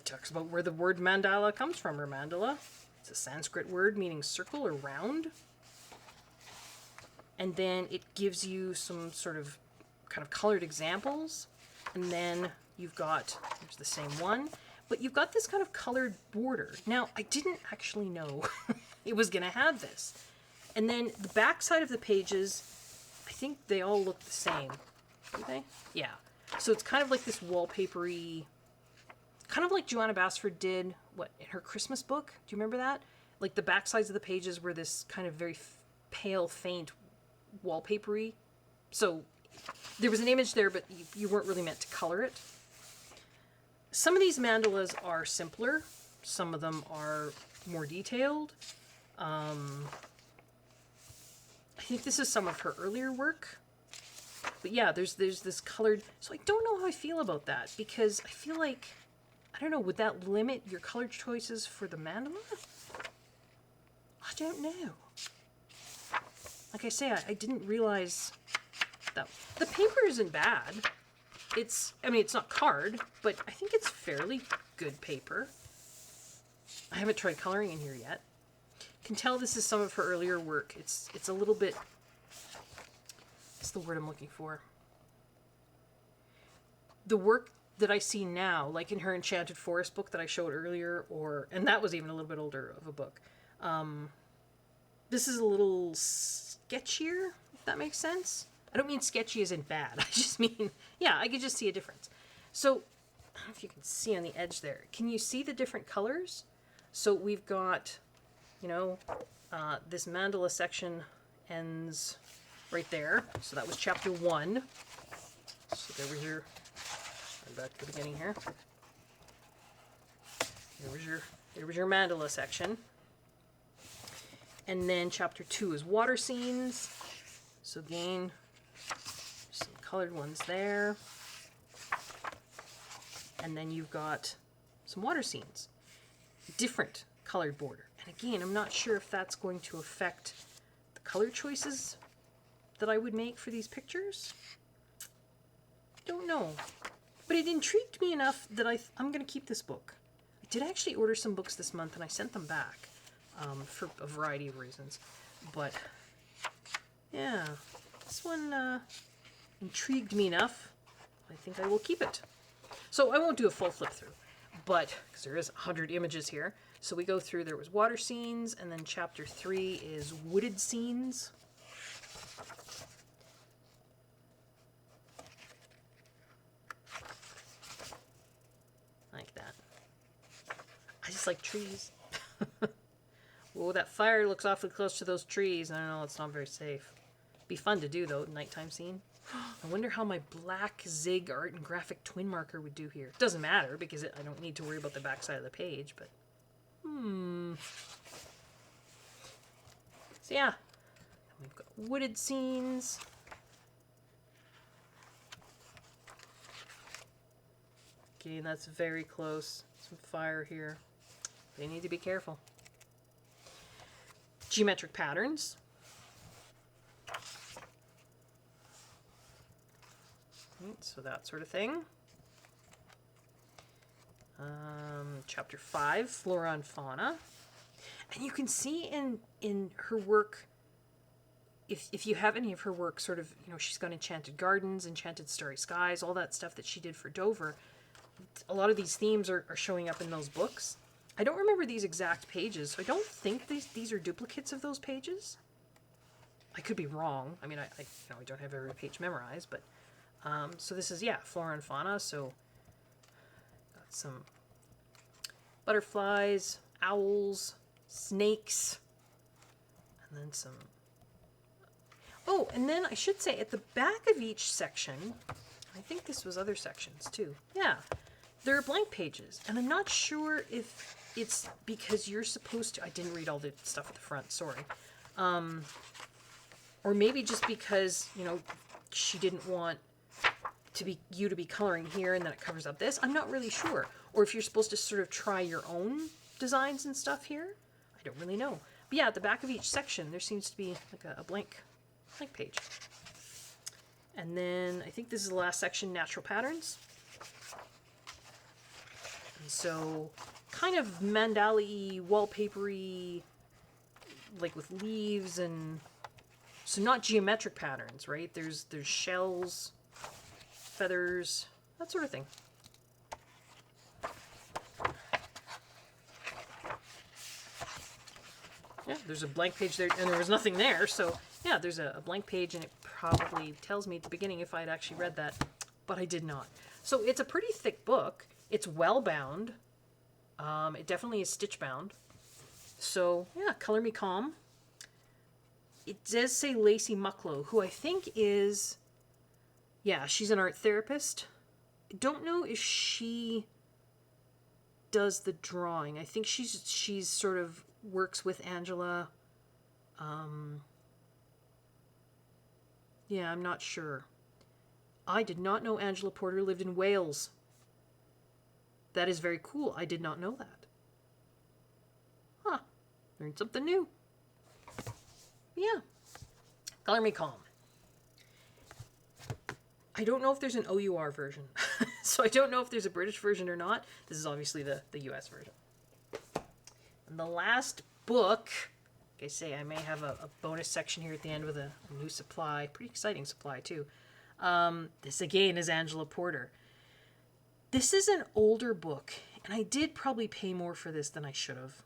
talks about where the word mandala comes from, or mandala. It's a Sanskrit word meaning circle or round. And then it gives you some sort of kind of colored examples. And then you've got, here's the same one, but you've got this kind of colored border. Now, I didn't actually know it was going to have this. And then the back side of the pages, I think they all look the same. Do they? Yeah. So it's kind of like this wallpapery, kind of like Joanna Basford did, in her Christmas book? Do you remember that? Like the back sides of the pages were this kind of very pale, faint wallpapery. So there was an image there, but you weren't really meant to color it. Some of these mandalas are simpler. Some of them are more detailed. I think this is some of her earlier work. But yeah, there's this colored... So I don't know how I feel about that, because I feel like, I don't know, would that limit your color choices for the mandala? I don't know. Like I say, I didn't realize that... The paper isn't bad. It's not card, but I think it's fairly good paper. I haven't tried coloring in here yet. Can tell this is some of her earlier work. It's a little bit... What's the word I'm looking for? The work that I see now, like in her Enchanted Forest book that I showed earlier, and that was even a little bit older of a book. This is a little sketchier, if that makes sense. I don't mean sketchy as in bad. I just mean, yeah, I could just see a difference. So, I don't know if you can see on the edge there. Can you see the different colors? So we've got, this mandala section ends right there. So that was chapter 1. So there was your, back to the beginning here. There was your mandala section. And then chapter 2 is water scenes. So again, some colored ones there. And then you've got some water scenes. Different colored border. And again, I'm not sure if that's going to affect the color choices that I would make for these pictures. Don't know. But it intrigued me enough that I'm going to keep this book. I did actually order some books this month and I sent them back for a variety of reasons. But yeah, this one intrigued me enough. I think I will keep it. So I won't do a full flip through, but because there is 100 images here. So we go through, there was water scenes, and then chapter 3 is wooded scenes. Like that. I just like trees. Whoa, that fire looks awfully close to those trees. I don't know, it's not very safe. Be fun to do though, nighttime scene. I wonder how my black Zig art and graphic twin marker would do here. Doesn't matter because I don't need to worry about the back side of the page, but So yeah, we've got wooded scenes. Okay, that's very close. Some fire here. They need to be careful. Geometric patterns. Right, so that sort of thing. Chapter 5, Flora and Fauna. And you can see in her work, if you have any of her work, sort of, you know, she's got Enchanted Gardens, Enchanted Starry Skies, all that stuff that she did for Dover. A lot of these themes are showing up in those books. I don't remember these exact pages, so I don't think these are duplicates of those pages. I could be wrong. I mean, I don't have every page memorized, but so this is, yeah, Flora and Fauna. So got some butterflies, owls, snakes, and then some. Oh, and then I should say at the back of each section, I think this was other sections too. Yeah, there are blank pages, and I'm not sure if it's because you're supposed to. I didn't read all the stuff at the front. Sorry. Or maybe just because, you know, she didn't want you to be coloring here and then it covers up this. I'm not really sure. Or if you're supposed to sort of try your own designs and stuff here. I don't really know. But yeah, at the back of each section, there seems to be like a blank page. And then I think this is the last section, natural patterns. And so kind of mandala-y, wallpapery, like with leaves and... So not geometric patterns, right? There's shells, feathers, that sort of thing. Yeah, there's a blank page there, and there was nothing there, so yeah, there's a blank page, and it probably tells me at the beginning if I'd actually read that, but I did not. So it's a pretty thick book. It's well bound. It definitely is stitch bound. So yeah, Color Me Calm. It does say Lacey Mucklow, who I think is, yeah, she's an art therapist. I don't know if she does the drawing. I think she's sort of works with Angela. Yeah, I'm not sure. I did not know Angela Porter lived in Wales. That is very cool. I did not know that. Huh. Learned something new. Yeah. Color Me Calm. I don't know if there's an OUR version. So I don't know if there's a British version or not. This is obviously the US version. And the last book, like I say, I may have a bonus section here at the end with a new supply. Pretty exciting supply, too. This, again, is Angela Porter. This is an older book, and I did probably pay more for this than I should have.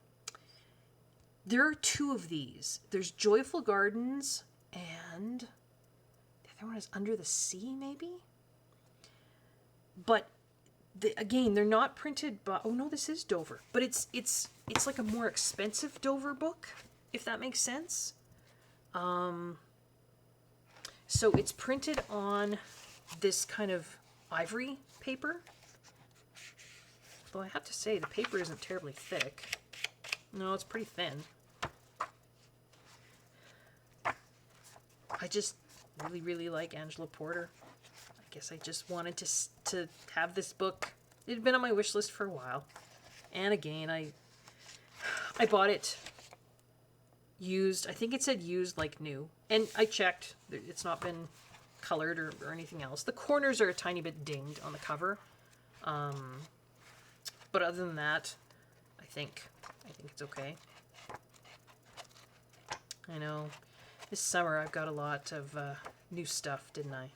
There are two of these. There's Joyful Gardens, and the other one is Under the Sea, maybe? But, again, they're not printed by... Oh, no, this is Dover. But it's like a more expensive Dover book, if that makes sense. So it's printed on this kind of ivory paper. Though I have to say, the paper isn't terribly thick. No, it's pretty thin. I just really, really like Angela Porter. I guess I just wanted to have this book. It had been on my wish list for a while. And again, I bought it used. I think it said used like new. And I checked. It's not been colored or anything else. The corners are a tiny bit dinged on the cover. But other than that, I think it's okay. I know. This summer I've got a lot of new stuff, didn't I?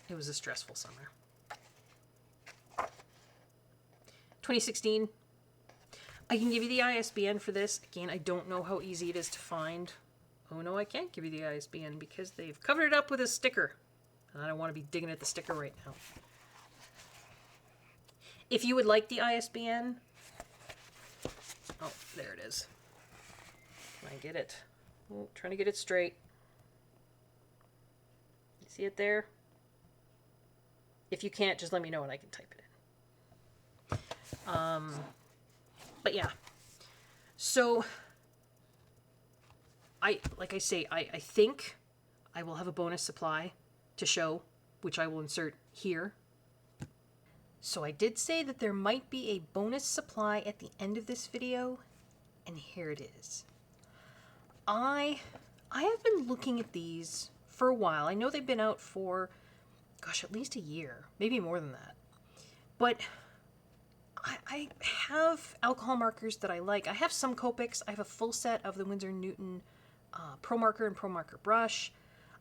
It was a stressful summer. 2016. I can give you the ISBN for this. Again, I don't know how easy it is to find. Oh no, I can't give you the ISBN because they've covered it up with a sticker. And I don't want to be digging at the sticker right now. If you would like the ISBN... Oh, there it is. Can I get it? Oh, trying to get it straight. You see it there? If you can't, just let me know and I can type it in. But yeah. So, like I say, I think I will have a bonus supply to show, which I will insert here. So I did say that there might be a bonus supply at the end of this video, and here it is. I have been looking at these for a while. I know they've been out for, gosh, at least a year, maybe more than that. But I have alcohol markers that I like. I have some Copics. I have a full set of the Winsor & Newton Pro Marker and Pro Marker brush.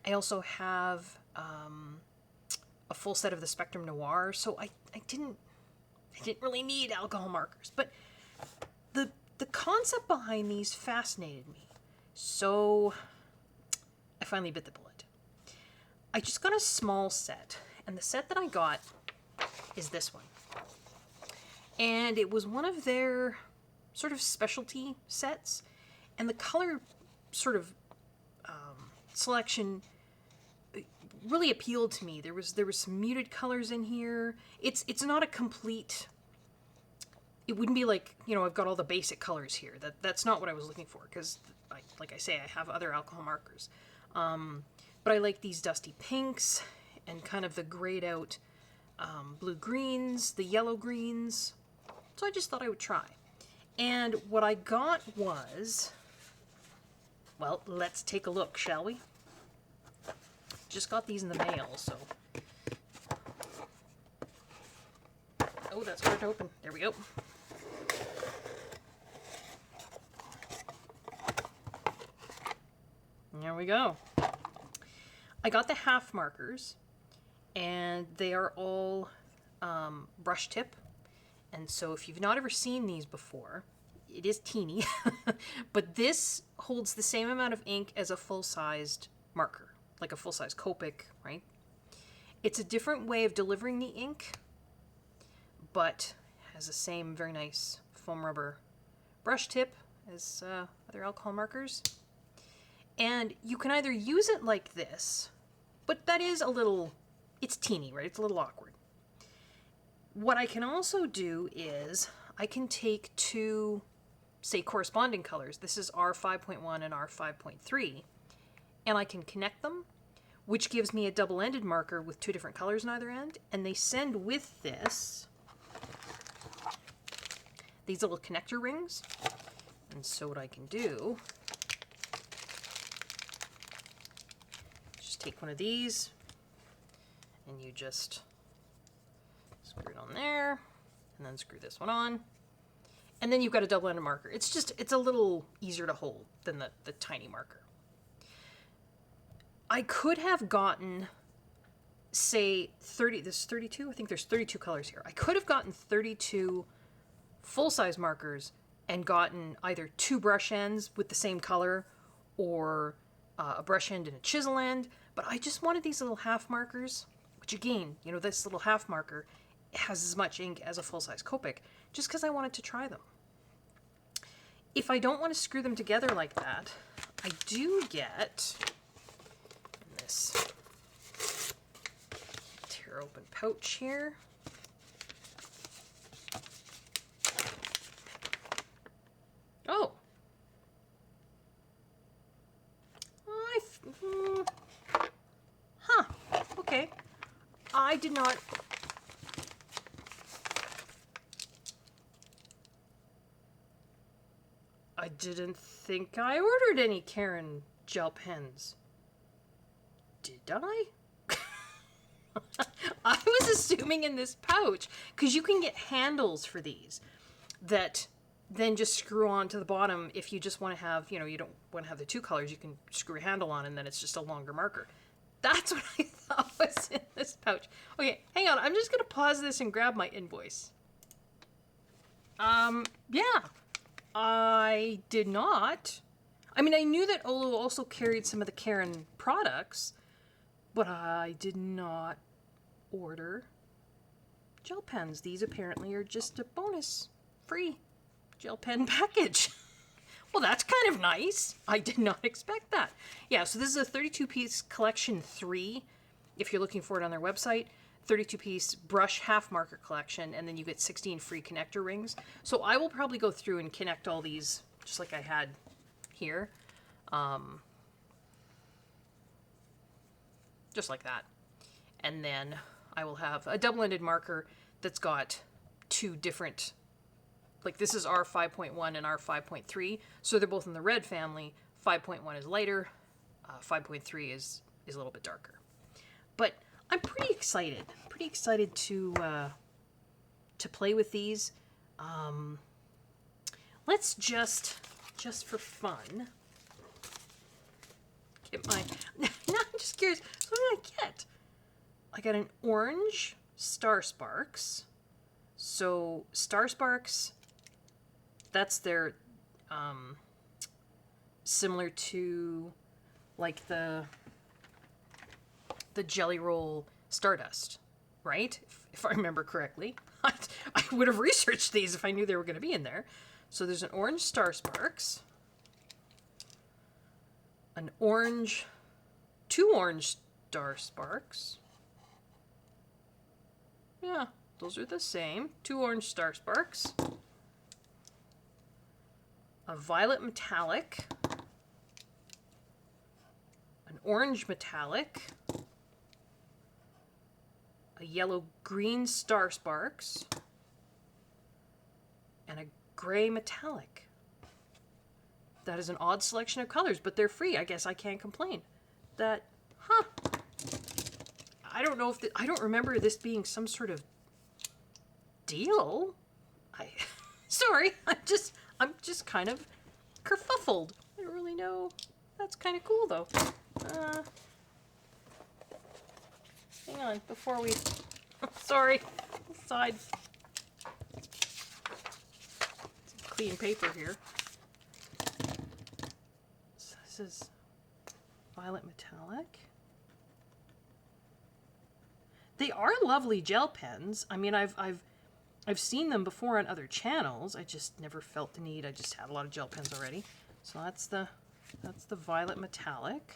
I also have a full set of the Spectrum Noir. So I didn't really need alcohol markers. But the concept behind these fascinated me. So I finally bit the bullet. I just got a small set. And the set that I got is this one. And it was one of their sort of specialty sets. And the color sort of selection really appealed to me. There was some muted colors in here. It's not a complete... It wouldn't be like, you know, I've got all the basic colors here. That's not what I was looking for, because, like I say, I have other alcohol markers. But I like these dusty pinks and kind of the grayed out blue greens, the yellow greens. So I just thought I would try. And what I got was... Well, let's take a look, shall we? Just got these in the mail, so... Oh, that's hard to open. There we go. There we go. I got the half markers, and they are all brush tip. And so if you've not ever seen these before, it is teeny, but this holds the same amount of ink as a full-sized marker, like a full-size Copic, right? It's a different way of delivering the ink, but has the same very nice foam rubber brush tip as other alcohol markers. And you can either use it like this, but that is a little, it's teeny, right? It's a little awkward. What I can also do is I can take two, say, corresponding colors. This is R5.1 and R5.3, and I can connect them, which gives me a double-ended marker with two different colors on either end, and they send with this these little connector rings. And so what I can do, just take one of these, and you just screw it on there, and then screw this one on. And then you've got a double-ended marker. It's a little easier to hold than the tiny marker. I could have gotten, say, 30, this is 32? I think there's 32 colors here. I could have gotten 32 full-size markers and gotten either two brush ends with the same color or a brush end and a chisel end, but I just wanted these little half markers, which again, you know, this little half marker has as much ink as a full-size Copic, just because I wanted to try them. If I don't want to screw them together like that, I do get this tear open pouch here. Oh. Huh. Okay. I did not... didn't think I ordered any Karen gel pens. Did I? I was assuming in this pouch, because you can get handles for these that then just screw on to the bottom if you just want to have, you don't want to have the two colors, you can screw a handle on and then it's just a longer marker. That's what I thought was in this pouch. Okay, hang on. I'm just going to pause this and grab my invoice. Yeah. I did not. I mean, I knew that Olo also carried some of the Karen products, but I did not order gel pens. These apparently are just a bonus free gel pen package. Well, that's kind of nice. I did not expect that. Yeah, so this is a 32-piece collection 3, if you're looking for it on their website. 32-piece brush half marker collection, and then you get 16 free connector rings. So I will probably go through and connect all these just like I had here. Just like that. And then I will have a double-ended marker that's got 2 different, like this is R5.1 and R5.3, so they're both in the red family. 5.1 is lighter, 5.3 is a little bit darker. But I'm pretty excited. Pretty excited to play with these. Let's just for fun, get my. Now I'm just curious. So what did I get? I got an orange Star Sparks. So Star Sparks, that's their similar to like the Jelly Roll Stardust, right? If I remember correctly. I would have researched these if I knew they were going to be in there. So there's an orange Star Sparks, an orange, 2 orange Star Sparks. Yeah, those are the same. 2 orange Star Sparks, a violet metallic, an orange metallic, a yellow-green Star Sparks, and a gray metallic. That is an odd selection of colors, but they're free. I guess I can't complain. That, I don't know if I don't remember this being some sort of deal. Sorry, I'm just kind of kerfuffled. I don't really know. That's kind of cool though. Hang on, before we... Sorry. Side. Some clean paper here. So this is violet metallic. They are lovely gel pens. I mean, I've seen them before on other channels. I just never felt the need. I just had a lot of gel pens already. So that's the violet metallic.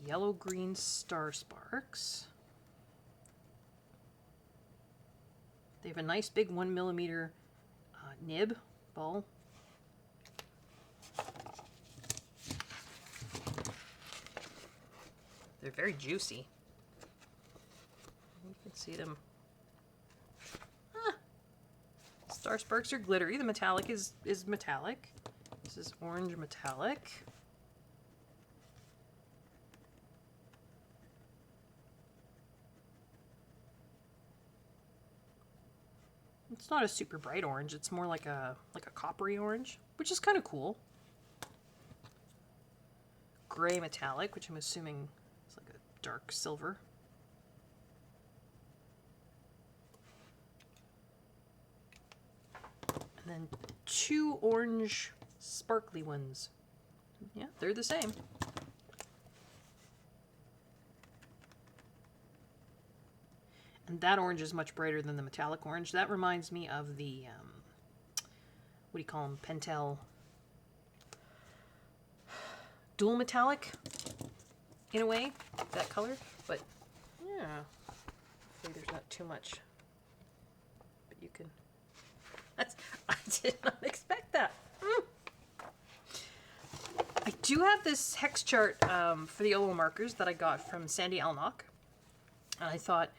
Yellow-green Star Sparks. They have a nice big 1mm nib ball. They're very juicy. You can see them. Star Sparks are glittery. The metallic is metallic. This is orange metallic. It's not a super bright orange. It's more like a coppery orange, which is kind of cool. Gray metallic, which I'm assuming is like a dark silver. And then 2 orange sparkly ones. Yeah, they're the same. And that orange is much brighter than the metallic orange. That reminds me of the, what do you call them? Pentel dual metallic, in a way, that color. But, yeah, hopefully there's not too much. But you can, I did not expect that. I do have this hex chart for the Olo markers that I got from Sandy Elnock. And I thought,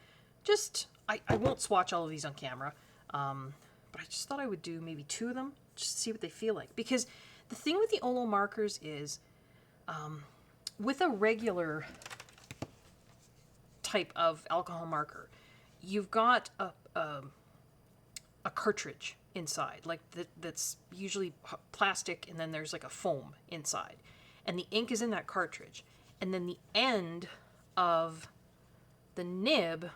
I won't swatch all of these on camera, but I just thought I would do maybe 2 of them just see what they feel like. Because the thing with the Olo markers is, with a regular type of alcohol marker, you've got a cartridge inside, like that's usually plastic, and then there's like a foam inside, and the ink is in that cartridge, and then the end of the nib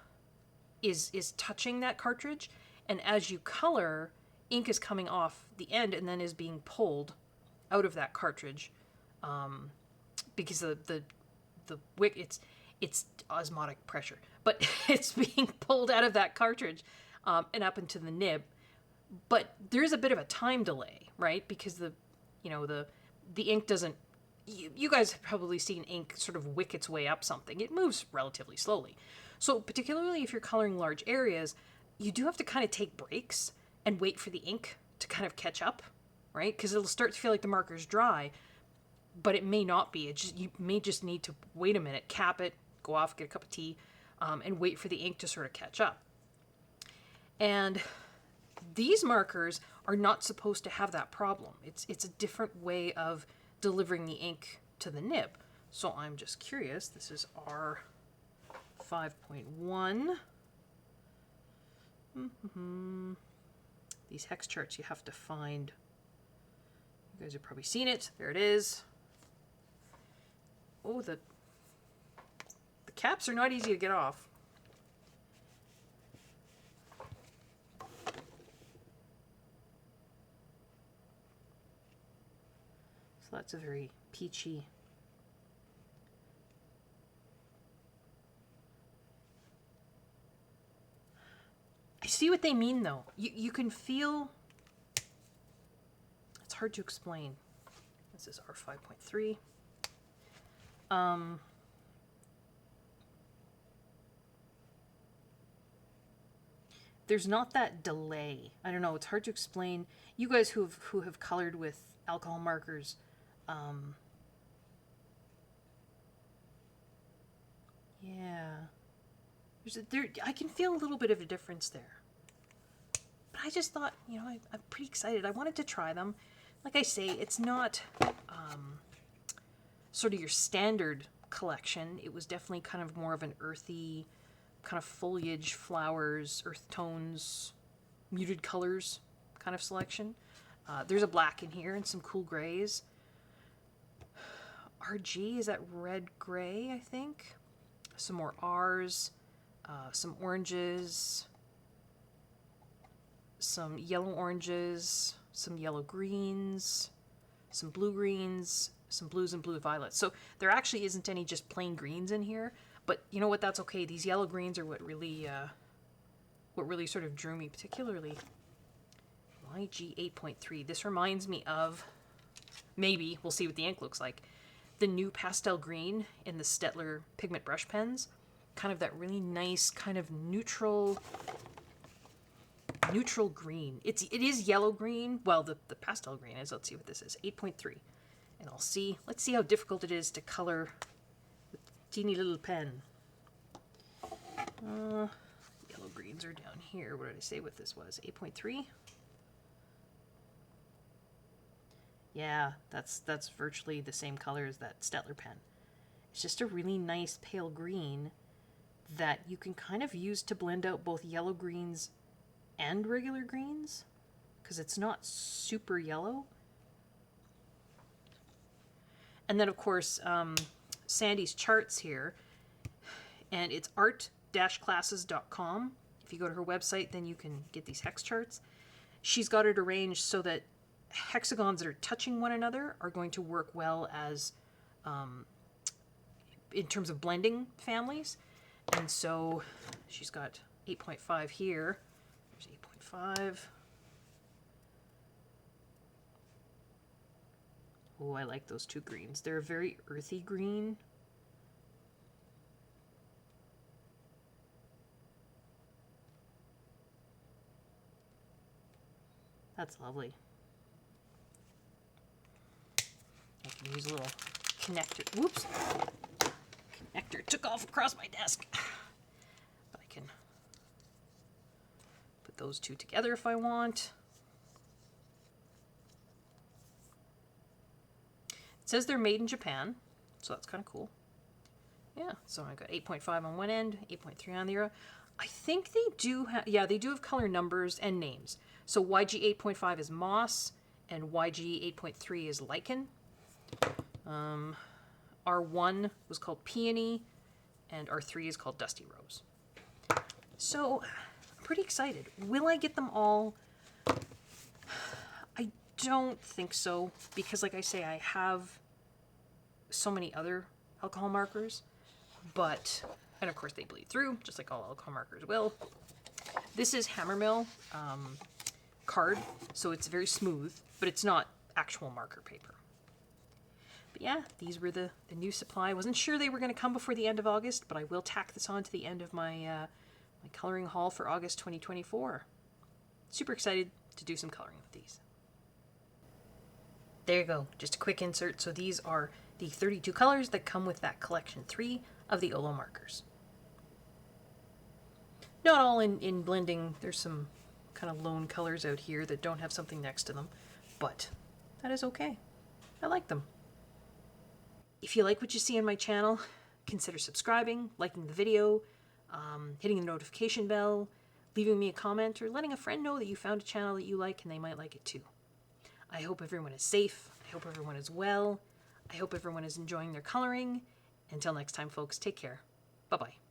is touching that cartridge, and as you color, ink is coming off the end and then is being pulled out of that cartridge, because the wick, it's osmotic pressure, but it's being pulled out of that cartridge, and up into the nib. But there's a bit of a time delay, right? Because the ink doesn't. You guys have probably seen ink sort of wick its way up something. It moves relatively slowly. So particularly if you're coloring large areas, you do have to kind of take breaks and wait for the ink to kind of catch up, right? Because it'll start to feel like the marker's dry, but it may not be. You may just need to wait a minute, cap it, go off, get a cup of tea, and wait for the ink to sort of catch up. And these markers are not supposed to have that problem. It's a different way of delivering the ink to the nib. So I'm just curious. This is R 5.1. These hex charts you have to find. You guys have probably seen it. There it is. Oh, the caps are not easy to get off. So that's a very peachy. I see what they mean, though. You can feel. It's hard to explain. This is R 5.3. There's not that delay. I don't know. It's hard to explain. You guys who have colored with alcohol markers, yeah. I can feel a little bit of a difference there. But I just thought, I'm pretty excited. I wanted to try them. Like I say, it's not sort of your standard collection. It was definitely kind of more of an earthy, kind of foliage, flowers, earth tones, muted colors kind of selection. There's a black in here and some cool grays. RG, is that red gray, I think? Some more R's, some oranges, some yellow oranges, some yellow greens, some blue greens, some blues and blue violets. So there actually isn't any just plain greens in here, but you know what, that's okay. These yellow greens are what really sort of drew me particularly. YG 8.3. This reminds me of, maybe, we'll see what the ink looks like, the new pastel green in the Stettler pigment brush pens. Kind of that really nice kind of neutral green. It is yellow green. Well, the pastel green is. Let's see what this is. 8.3. And let's see how difficult it is to color with a teeny little pen. Yellow greens are down here. What did I say what this was? 8.3? Yeah, that's virtually the same color as that Stettler pen. It's just a really nice pale green that you can kind of use to blend out both yellow greens and regular greens, because it's not super yellow. And then, of course, Sandy's charts here, and it's art-classes.com. If you go to her website, then you can get these hex charts. She's got it arranged so that hexagons that are touching one another are going to work well as in terms of blending families. And so she's got 8.5 here. There's 8.5. Oh, I like those two greens. They're a very earthy green. That's lovely. I can use a little connector. Whoops. Connector took off across my desk. But I can put those two together if I want. says they're made in Japan, so that's kind of cool. Yeah, so I got 8.5 on one end, 8.3 on the other. I think they do have, yeah, they do have color numbers and names. So YG 8.5 is Moss, and YG 8.3 is Lichen. R1 was called Peony, and R3 is called Dusty Rose. So, I'm pretty excited. Will I get them all? I don't think so, because like I say, I have so many other alcohol markers, but, and of course they bleed through, just like all alcohol markers will. This is Hammermill card, so it's very smooth, but it's not actual marker paper. But yeah, these were the new supply. I wasn't sure they were going to come before the end of August, but I will tack this on to the end of my my coloring haul for August 2024. Super excited to do some coloring with these. There you go, just a quick insert. So these are the 32 colors that come with that collection 3 of the Olo markers. Not all in blending. There's some kind of lone colors out here that don't have something next to them, but that is okay. I like them. If you like what you see on my channel, consider subscribing, liking the video, hitting the notification bell, leaving me a comment, or letting a friend know that you found a channel that you like and they might like it too. I hope everyone is safe. I hope everyone is well. I hope everyone is enjoying their coloring. Until next time, folks, take care. Bye-bye.